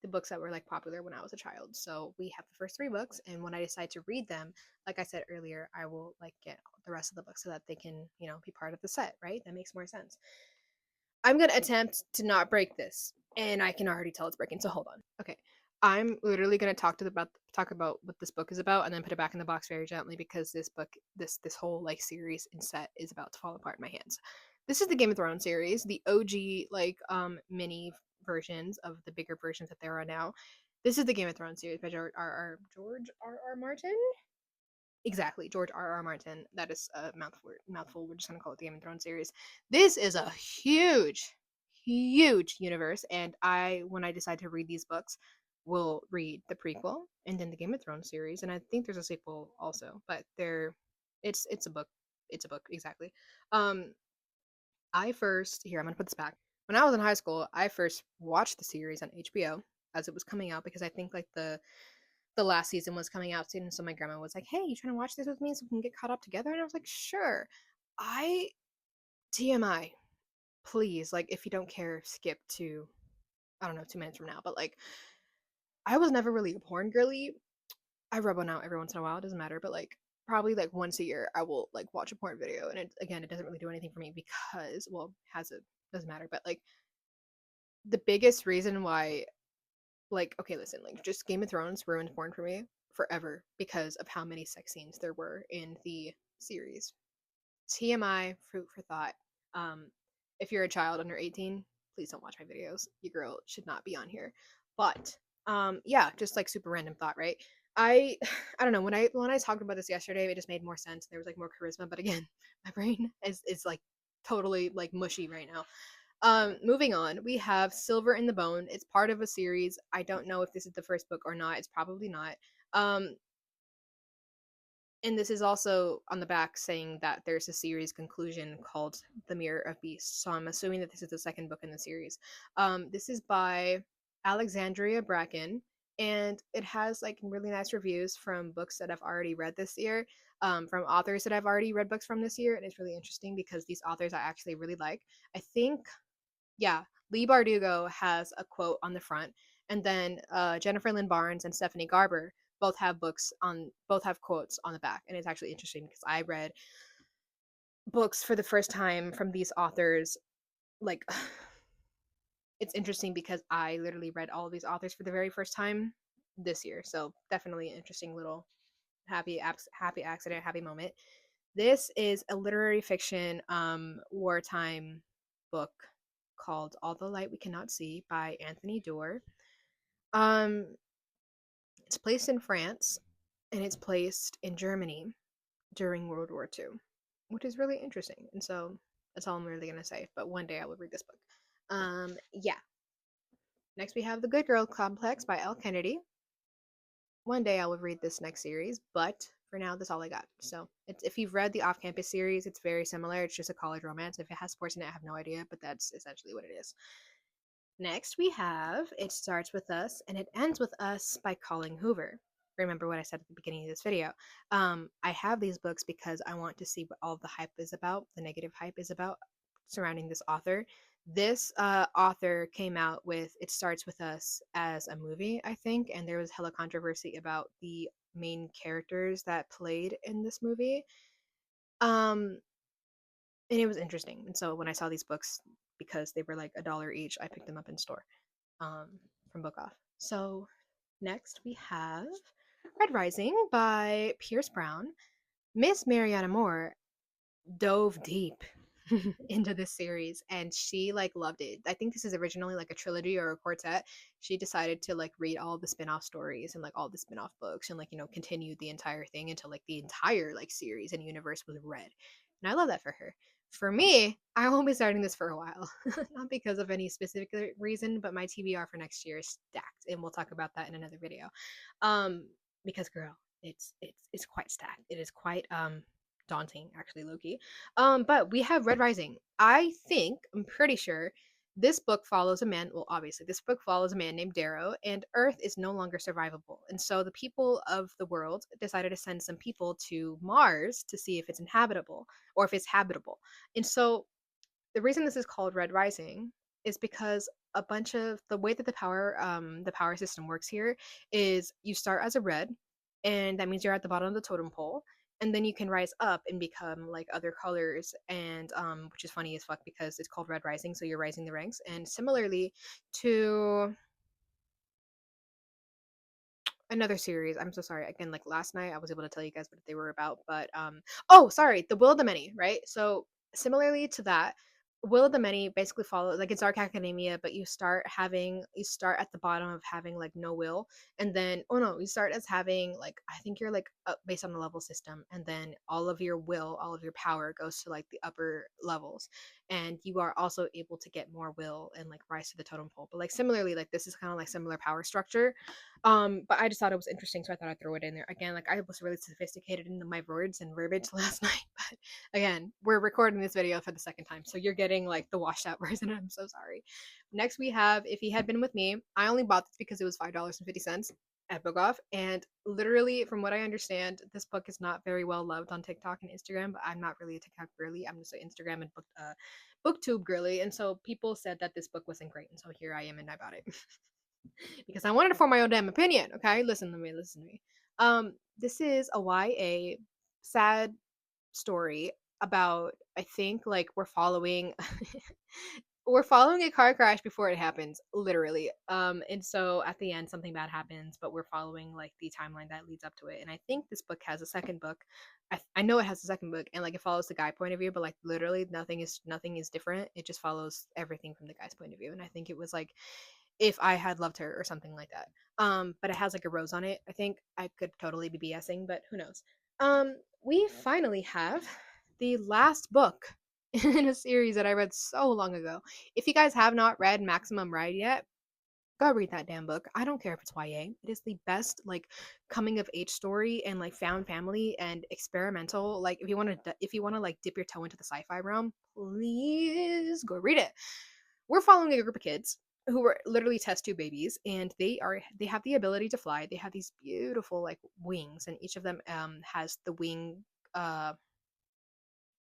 the books that were like popular when I was a child. So we have the first 3 books, and when I decide to read them, like I said earlier, I will like get the rest of the books so that they can, be part of the set, right? That makes more sense. I'm gonna attempt to not break this, and I can already tell it's breaking. So hold on. Okay, I'm literally gonna talk about what this book is about, and then put it back in the box very gently because this book, this whole like series and set is about to fall apart in my hands. This is the Game of Thrones series, the OG like mini versions of the bigger versions that there are now. This is the Game of Thrones series by George R. R. Martin. Exactly, George R. R. Martin. That is a mouthful. We're just gonna call it the Game of Thrones series. This is a huge, huge universe, and when I decide to read these books, will read the prequel and then the Game of Thrones series, and I think there's a sequel also, but it's a book. It's a book exactly. Um, I first here I'm gonna put this back. When I was in high school, I first watched the series on HBO as it was coming out because I think like the last season was coming out soon, so my grandma was like, "Hey, you trying to watch this with me so we can get caught up together?" And I was like, "Sure." I TMI, please, like if you don't care, skip to I don't know 2 minutes from now. But like, I was never really a porn girly. I rub one out every once in a while. It doesn't matter, but like probably like once a year, I will like watch a porn video, and it doesn't really do anything for me because well, has it doesn't matter, but like the biggest reason why like okay listen like just Game of Thrones ruined porn for me forever because of how many sex scenes there were in the series. TMI, fruit for thought. um if you're a child under 18, please don't watch my videos. Your girl should not be on here. But yeah, just like super random thought, right? I I don't know, when I talked about this yesterday, it just made more sense. There was like more charisma, but again, my brain is like totally like mushy right now. Moving on, we have Silver in the Bone. It's part of a series. I don't know if this is the first book or not. It's probably not. Um, and this is also on the back saying that there's a series conclusion called The Mirror of Beasts. So I'm assuming that this is the second book in the series. This is by Alexandria Bracken, and it has like really nice reviews from books that I've already read this year, from authors that I've already read books from this year. And it's really interesting because these authors I actually really like. I think yeah, Lee Bardugo has a quote on the front, and then Jennifer Lynn Barnes and Stephanie Garber both have quotes on the back, and it's actually interesting because I read books for the first time from these authors. Like, it's interesting because I literally read all of these authors for the very first time this year, so definitely an interesting little happy accident, happy moment. This is a literary fiction wartime book called All the Light We Cannot See by Anthony Doerr. Um it's placed in France and it's placed in Germany during World War II, which is really interesting. And so that's all I'm really gonna say. But one day I will read this book. Yeah. Next we have The Good Girl Complex by Elle Kennedy. One day I will read this next series, but for now that's all I got. So if you've read the Off Campus series, it's very similar. It's just a college romance. If it has sports in it, I have no idea, but that's essentially what it is. Next, we have It Starts With Us and It Ends With Us by Colleen Hoover. Remember what I said at the beginning of this video. I have these books because I want to see what all the hype is about, the negative hype is about surrounding this author. This author came out with It Starts With Us as a movie, I think, and there was hella controversy about the main characters that played in this movie. Um, and it was interesting. And so when I saw these books, because they were like $1 each, I picked them up in store um, from Book Off. So next we have Red Rising by Pierce Brown. Miss Mariana Moore dove deep into this series and she like loved it. I think this is originally like a trilogy or a quartet. She decided to like read all the spin-off stories and like all the spin-off books and like continue the entire thing until like the entire like series and universe was read. And I love that for her. For me, I won't be starting this for a while. Not because of any specific reason, but my TBR for next year is stacked and we'll talk about that in another video. Um because girl, it's quite stacked. It is quite daunting actually, Loki. But we have Red Rising. I'm pretty sure this book follows a man. Well, obviously, this book follows a man named Darrow, and Earth is no longer survivable. And so the people of the world decided to send some people to Mars to see if it's inhabitable or if it's habitable. And so the reason this is called Red Rising is because a bunch of the way that the power system works here is you start as a red, and that means you're at the bottom of the totem pole, and then you can rise up and become like other colors, and which is funny as fuck because it's called Red Rising, so you're rising the ranks. And similarly to another series, I'm so sorry again, like last night I was able to tell you guys what they were about, but oh sorry, The Will of the Many, right? So similarly to that, Will of the Many basically follow like it's Dark Academia, but you start at the bottom of having like no will, and then oh no, you start as having like I think you're like based on the level system, and then all of your will, all of your power goes to like the upper levels, and you are also able to get more will and like rise to the totem pole. But like similarly, like this is kind of like similar power structure, but I just thought it was interesting, so I thought I'd throw it in there again. Like I was really sophisticated in my words and verbiage last night, but again, we're recording this video for the second time, so you're getting like the washed out version. I'm so sorry. Next, we have If He Had Been With Me. I only bought this because it was $5.50 at Book Off, and literally, from what I understand, this book is not very well loved on TikTok and Instagram. But I'm not really a TikTok girly. I'm just an Instagram and BookTube girly, and so people said that this book wasn't great, and so here I am, and I bought it because I wanted to form my own damn opinion. Okay, listen to me, listen to me. This is a YA sad story about I think like we're following a car crash before it happens, literally. And so at the end something bad happens, but we're following like the timeline that leads up to it. And I think this book has a second book. I know it has a second book, and like it follows the guy point of view, but like literally nothing is different. It just follows everything from the guy's point of view. And I think it was like If I Had Loved Her or something like that. But it has like a rose on it. I think I could totally be BSing, but who knows. We finally have the last book in a series that I read so long ago. If you guys have not read Maximum Ride yet, go read that damn book. I don't care if it's YA. It is the best like coming of age story and like found family and experimental. Like if you want to like dip your toe into the sci-fi realm, please go read it. We're following a group of kids who were literally test tube babies, and they have the ability to fly. They have these beautiful like wings, and each of them uh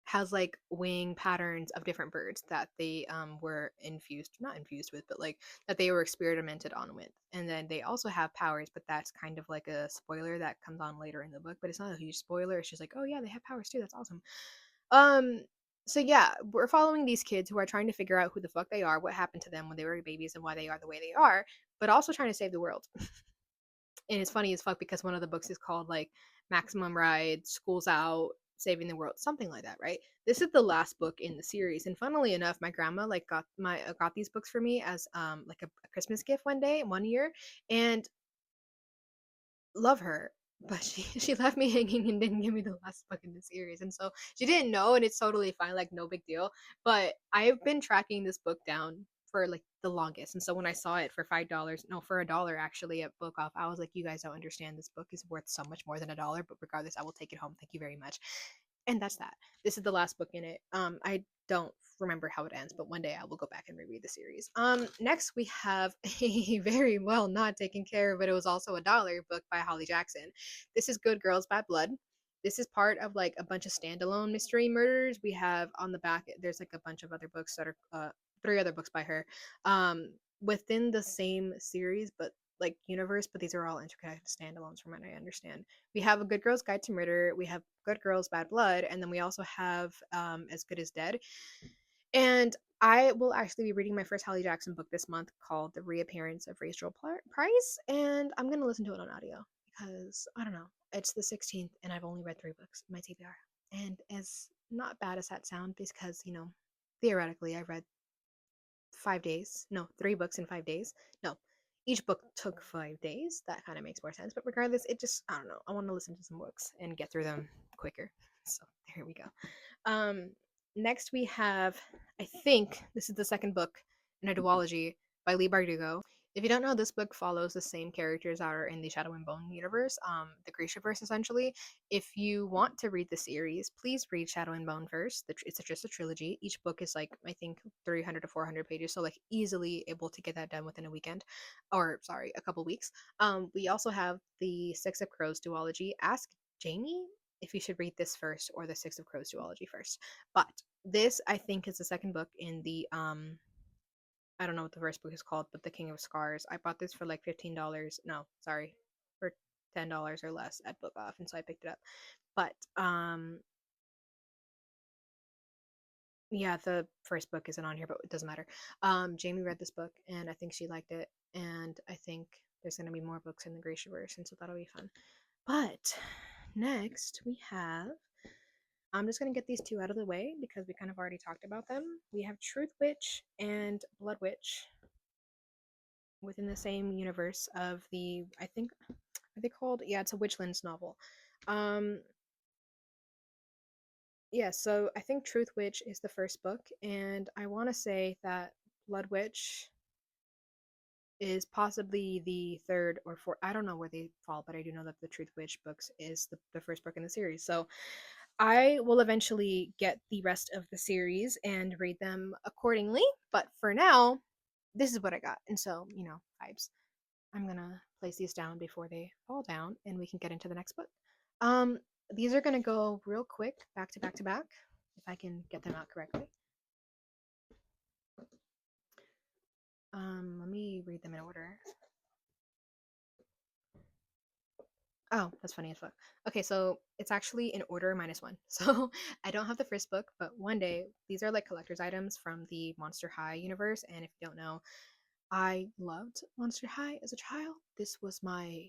has like wing patterns of different birds that they were infused not infused with, but like that they were experimented on with. And then they also have powers, but that's kind of like a spoiler that comes on later in the book, but it's not a huge spoiler. It's just like, oh yeah, they have powers too, that's awesome. um so yeah, we're following these kids who are trying to figure out who the fuck they are, what happened to them when they were babies, and why they are the way they are, but also trying to save the world. And it's funny as fuck because one of the books is called like Maximum Ride, School's Out, Saving the World, something like that, right? This is the last book in the series, and funnily enough, my grandma like got these books for me as like a Christmas gift one year, and love her, but she left me hanging and didn't give me the last book in the series, and so she didn't know, and it's totally fine, like no big deal. But I've been tracking this book down for like the longest, and so when I saw it for $5, no, for $1 actually at Book Off, I was like, you guys don't understand, this book is worth so much more than $1, but regardless, I will take it home, thank you very much. And that's that. This is the last book in it. I don't remember how it ends, but one day I will go back and reread the series. Next we have a very well not taken care of, but it was also $1 book by Holly Jackson. This is Good Girls Bad Blood. This is part of like a bunch of standalone mystery murders. We have on the back, there's like a bunch of other books that are three other books by her within the same series, but like universe, but these are all interconnected standalones from what I understand. We have A Good Girl's Guide to Murder, we have Good Girls Bad Blood, and then we also have As Good as Dead. And I will actually be reading my first Holly Jackson book this month called The Reappearance of Rachel Price, and I'm going to listen to it on audio because I don't know, it's the 16th and I've only read 3 books in my TBR. And as not bad as that sounds, because theoretically I read 5 days. No, 3 books in 5 days. No, each book took 5 days. That kind of makes more sense. But regardless, it just, I don't know. I want to listen to some books and get through them quicker. So there we go. Um, Next we have, I think this is the second book in a duology by Lee Bardugo. If you don't know, this book follows the same characters that are in the Shadow and Bone universe, the Grishaverse essentially. If you want to read the series, please read Shadow and Bone first. It's just a trilogy. Each book is like I think 300 to 400 pages, so like easily able to get that done within a weekend, or sorry, a couple weeks. We also have the Six of Crows duology. Ask Jamie if you should read this first or the Six of Crows duology first. But this I think is the second book in the I don't know what the first book is called, but The King of Scars. I bought this for like $15. No, sorry, for $10 or less at Book Off, and so I picked it up. But yeah, the first book isn't on here, but it doesn't matter. Jamie read this book, and I think she liked it, and I think there's gonna be more books in the Grishaverse, and so that'll be fun. But next we have I'm just going to get these two out of the way because we kind of already talked about them. We have Truth Witch and Blood Witch within the same universe of the, I think, are they called? Yeah, it's a Witchlands novel. Um, yeah, so I think Truth Witch is the first book, and I want to say that Blood Witch is possibly the third or fourth. I don't know where they fall, but I do know that the Truth Witch books is the first book in the series. So I will eventually get the rest of the series and read them accordingly. But for now, this is what I got. And so, vibes. I'm gonna place these down before they fall down and we can get into the next book. Um, these are gonna go real quick, back to back to back, if I can get them out correctly. Let me read them in order. Oh, that's funny as fuck. Okay, so it's actually in order minus one. So I don't have the first book, but one day these are like collector's items from the Monster High universe. And if you don't know, I loved Monster High as a child. This was my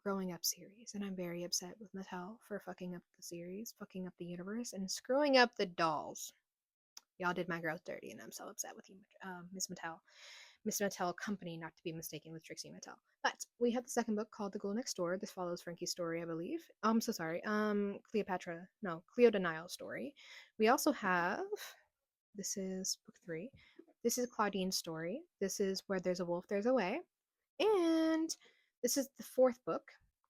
growing up series, and I'm very upset with Mattel for fucking up the series, fucking up the universe, and screwing up the dolls. Y'all did my girls dirty, and I'm so upset with you, Miss Mattel. Miss Mattel Company, not to be mistaken with Trixie Mattel. But we have the second book called The Girl Next Door. This follows Frankie's story, I believe. I'm so sorry. Cleopatra, no, Cleo Denial's story. We also have, this is book three. This is Claudine's story. This is Where There's a Wolf, There's a Way. And this is the fourth book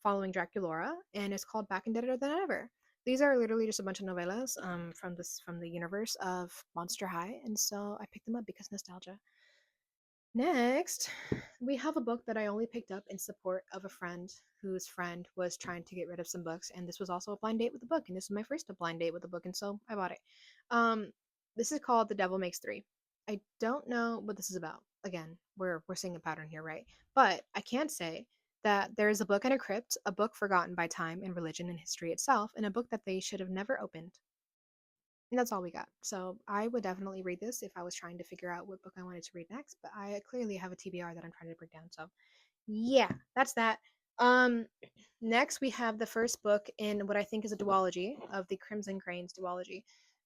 following Draculaura, and it's called Back and Deader Than Ever. These are literally just a bunch of novellas from the universe of Monster High, and so I picked them up because nostalgia. Next, we have a book that I only picked up in support of a friend whose friend was trying to get rid of some books, and this was also a blind date with the book, and this is my first blind date with the book, and so I bought it. Um, this is called The Devil Makes Three. I don't know what this is about. Again, we're seeing a pattern here, right? But I can say that there is a book in a crypt, a book forgotten by time and religion and history itself, and a book that they should have never opened. And that's all we got. So I would definitely read this if I was trying to figure out what book I wanted to read next. But I clearly have a TBR that I'm trying to break down. So yeah, that's that. Um, next we have the first book in what I think is a duology of the Crimson Cranes duology.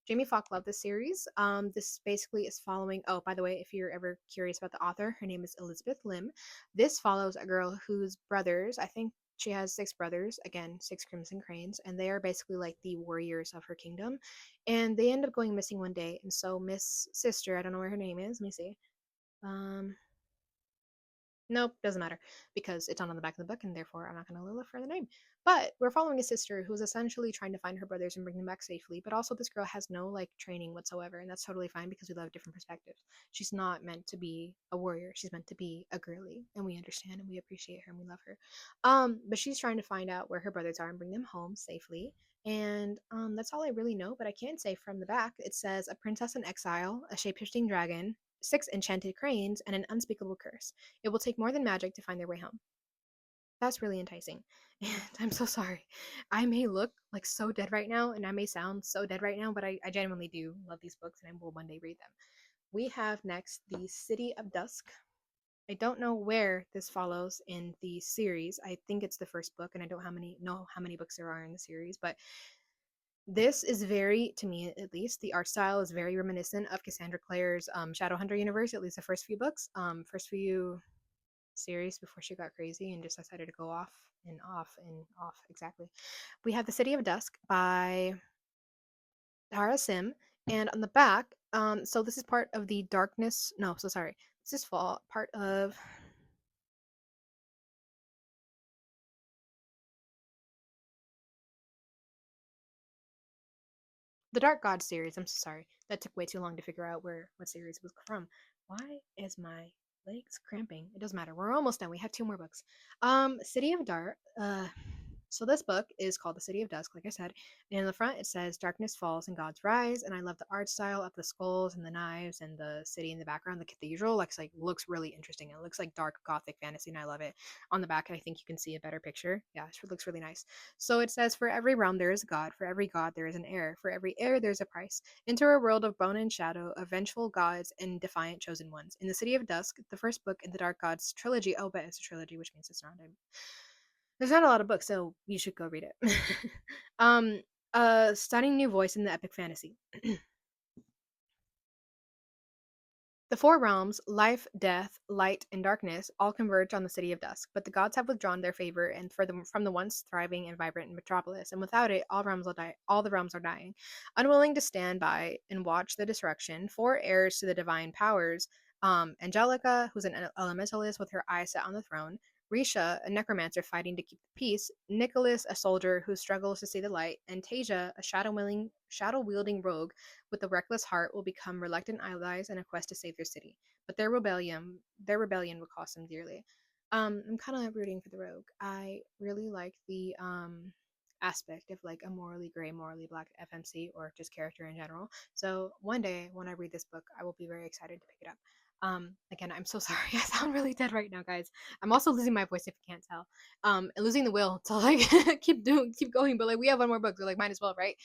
Jamie Falk loved this series. This basically is following. Oh, by the way, if you're ever curious about the author, her name is Elizabeth Lim. This follows a girl whose brothers, I think she has six brothers, again, six Crimson Cranes, and they are basically like the warriors of her kingdom. And they end up going missing one day. And so Miss Sister, I don't know where her name is. Let me see. Um, Nope, doesn't matter because it's not on the back of the book, and therefore I'm not going to look for the name. But we're following a sister who's essentially trying to find her brothers and bring them back safely. But also, this girl has no like training whatsoever, and that's totally fine because we love different perspectives. She's not meant to be a warrior; she's meant to be a girly, and we understand and we appreciate her and we love her. But she's trying to find out where her brothers are and bring them home safely. And that's all I really know. But I can say from the back, it says a princess in exile, a shape-shifting dragon, six enchanted cranes, and an unspeakable curse. It will take more than magic to find their way home. That's really enticing. And I'm so sorry. I may look like so dead right now, and I may sound so dead right now, but I genuinely do love these books, and I will one day read them. We have next The City of Dusk. I don't know where this follows in the series. I think it's the first book, and I don't know how many books there are in the series, but this is very, to me at least, the art style is very reminiscent of Cassandra Clare's Shadowhunter universe, at least the first few books. First few series before she got crazy and just decided to go off and off and off. Exactly. We have The City of Dusk by Tara Sim, and on the back, so this is part of the Darkness. No, so sorry. This is part of the Dark God series. I'm so sorry. That took way too long to figure out what series it was from. Why is my legs cramping? It doesn't matter. We're almost done. We have two more books. City of Dark. So this book is called The City of Dusk, like I said. And in the front it says Darkness falls and gods rise. And I love the art style of the skulls and the knives and the city in the background. The cathedral looks really interesting. It looks like dark gothic fantasy, and I love it. On the back, I think you can see a better picture. Yeah, it looks really nice. So it says, for every realm there is a god, for every god there is an heir, for every heir there's a price. Enter a world of bone and shadow, of vengeful gods and defiant chosen ones. In the City of Dusk, the first book in the Dark Gods trilogy. Oh, but it's a trilogy, which means it's not. There's not a lot of books, so you should go read it. um, A stunning new voice in the epic fantasy. The four realms, life, death, light, and darkness, all converge on the city of dusk, but the gods have withdrawn their favor and from the once thriving and vibrant metropolis, and without it, all the realms are dying. Unwilling to stand by and watch the destruction, four heirs to the divine powers, Angelica, who's an elementalist with her eyes set on the throne, Risha, a necromancer fighting to keep the peace, Nicholas, a soldier who struggles to see the light, and Tasia, a shadow-wielding rogue with a reckless heart, will become reluctant allies in a quest to save their city. But their rebellion would cost them dearly. I'm kind of rooting for the rogue. I really like the aspect of like a morally gray, morally black FMC or just character in general. So one day when I read this book, I will be very excited to pick it up. Again, I'm so sorry. I sound really dead right now, guys. I'm also losing my voice if you can't tell. And losing the will to like keep going. But like we have one more book, so like might as well, right?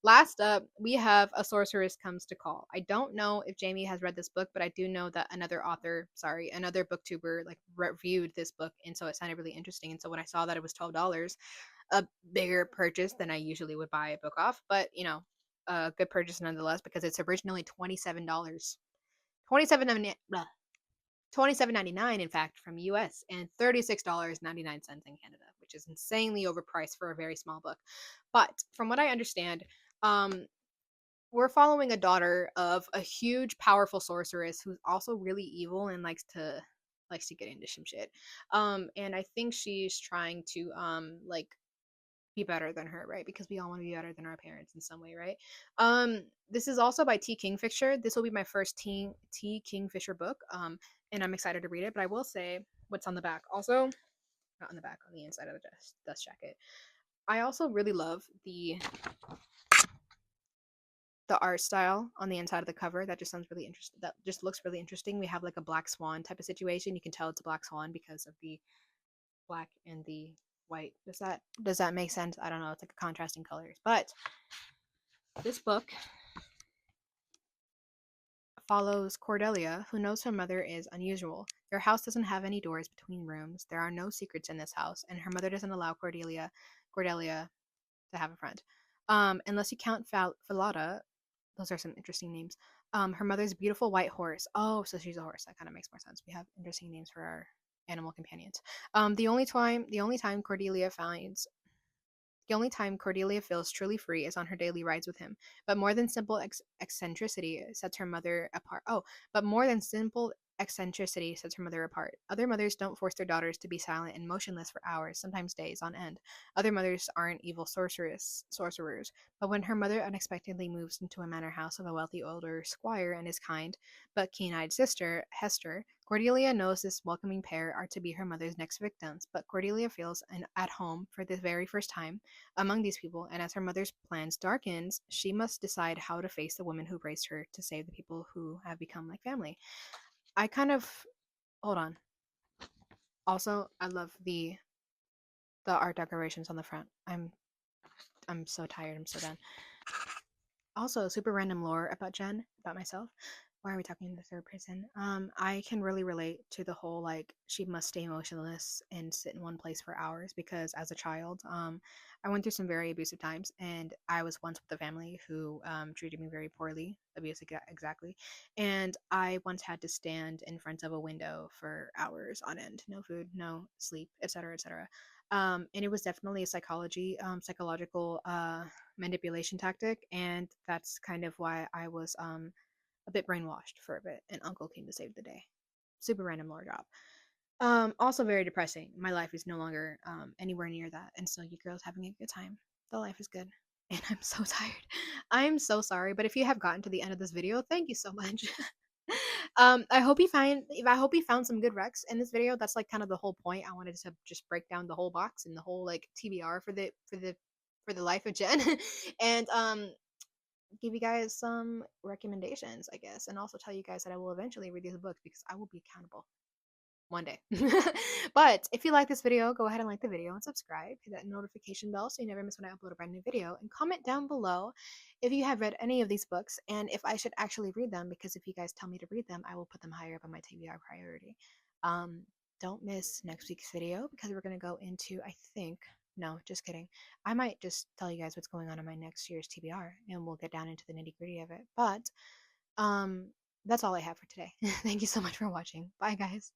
Last up, we have A Sorceress Comes to Call. I don't know if Jamie has read this book, but I do know that another booktuber, like reviewed this book, and so it sounded really interesting. And so when I saw that it was $12, a bigger purchase than I usually would buy a book off, but a good purchase nonetheless because it's originally $27, 27.99 in fact from US and $36.99 in Canada, which is insanely overpriced for a very small book. But from what I understand, um we're following a daughter of a huge powerful sorceress who's also really evil and likes to get into some shit. And I think she's trying to like be better than her, right? Because we all want to be better than our parents in some way, right? This is also by T. Kingfisher. This will be my first T. Kingfisher book. And I'm excited to read it. But I will say what's on the back. Also, not on the back, on the inside of the dust jacket. I also really love the art style on the inside of the cover. That just sounds really interesting. That just looks really interesting. We have like a black swan type of situation. You can tell it's a black swan because of the black and the white. Does that make sense? I don't know. It's like a contrasting colors. But this book follows Cordelia, who knows her mother is unusual. Their house doesn't have any doors between rooms. There are no secrets in this house, and her mother doesn't allow Cordelia to have a friend. Unless you count Falada. Those are some interesting names. Her mother's beautiful white horse. Oh, so she's a horse. That kind of makes more sense. We have interesting names for our animal companions. The only time Cordelia feels truly free is on her daily rides with him. But more than simple eccentricity sets her mother apart. Oh, but more than simple eccentricity sets her mother apart. Other mothers don't force their daughters to be silent and motionless for hours, sometimes days on end. Other mothers aren't evil sorcerers. But when her mother unexpectedly moves into a manor house of a wealthy older squire and his kind but keen-eyed sister, Hester, Cordelia knows this welcoming pair are to be her mother's next victims. But Cordelia feels at home for the very first time among these people, and as her mother's plans darkens, she must decide how to face the women who raised her to save the people who have become like family. I kind of hold on. Also, I love the art decorations on the front. I'm so tired. I'm so done. Also, super random lore about Jen, about myself. Why are we talking in the third person? I can really relate to the whole like she must stay motionless and sit in one place for hours because as a child, I went through some very abusive times, and I was once with a family who treated me very poorly, abusive exactly, and I once had to stand in front of a window for hours on end, no food, no sleep, etc., etc. And it was definitely a psychological manipulation tactic, and that's kind of why I was a bit brainwashed for a bit, and Uncle came to save the day. Super random lore drop. Also very depressing. My life is no longer anywhere near that, and so you girls having a good time. The life is good, and I'm so tired. I'm so sorry, but if you have gotten to the end of this video, thank you so much. I hope you found some good recs in this video. That's like kind of the whole point. I wanted to just break down the whole box and the whole like TBR for the life of Jen, and give you guys some recommendations, I guess, and also tell you guys that I will eventually read these books because I will be accountable one day. But if you like this video, go ahead and like the video and subscribe. Hit that notification bell so you never miss when I upload a brand new video. And comment down below if you have read any of these books and if I should actually read them, because if you guys tell me to read them, I will put them higher up on my TBR priority. Um, don't miss next week's video because we're going to go into, I think, No, just kidding. I might just tell you guys what's going on in my next year's TBR and we'll get down into the nitty-gritty of it. But um that's all I have for today. Thank you so much for watching. Bye guys.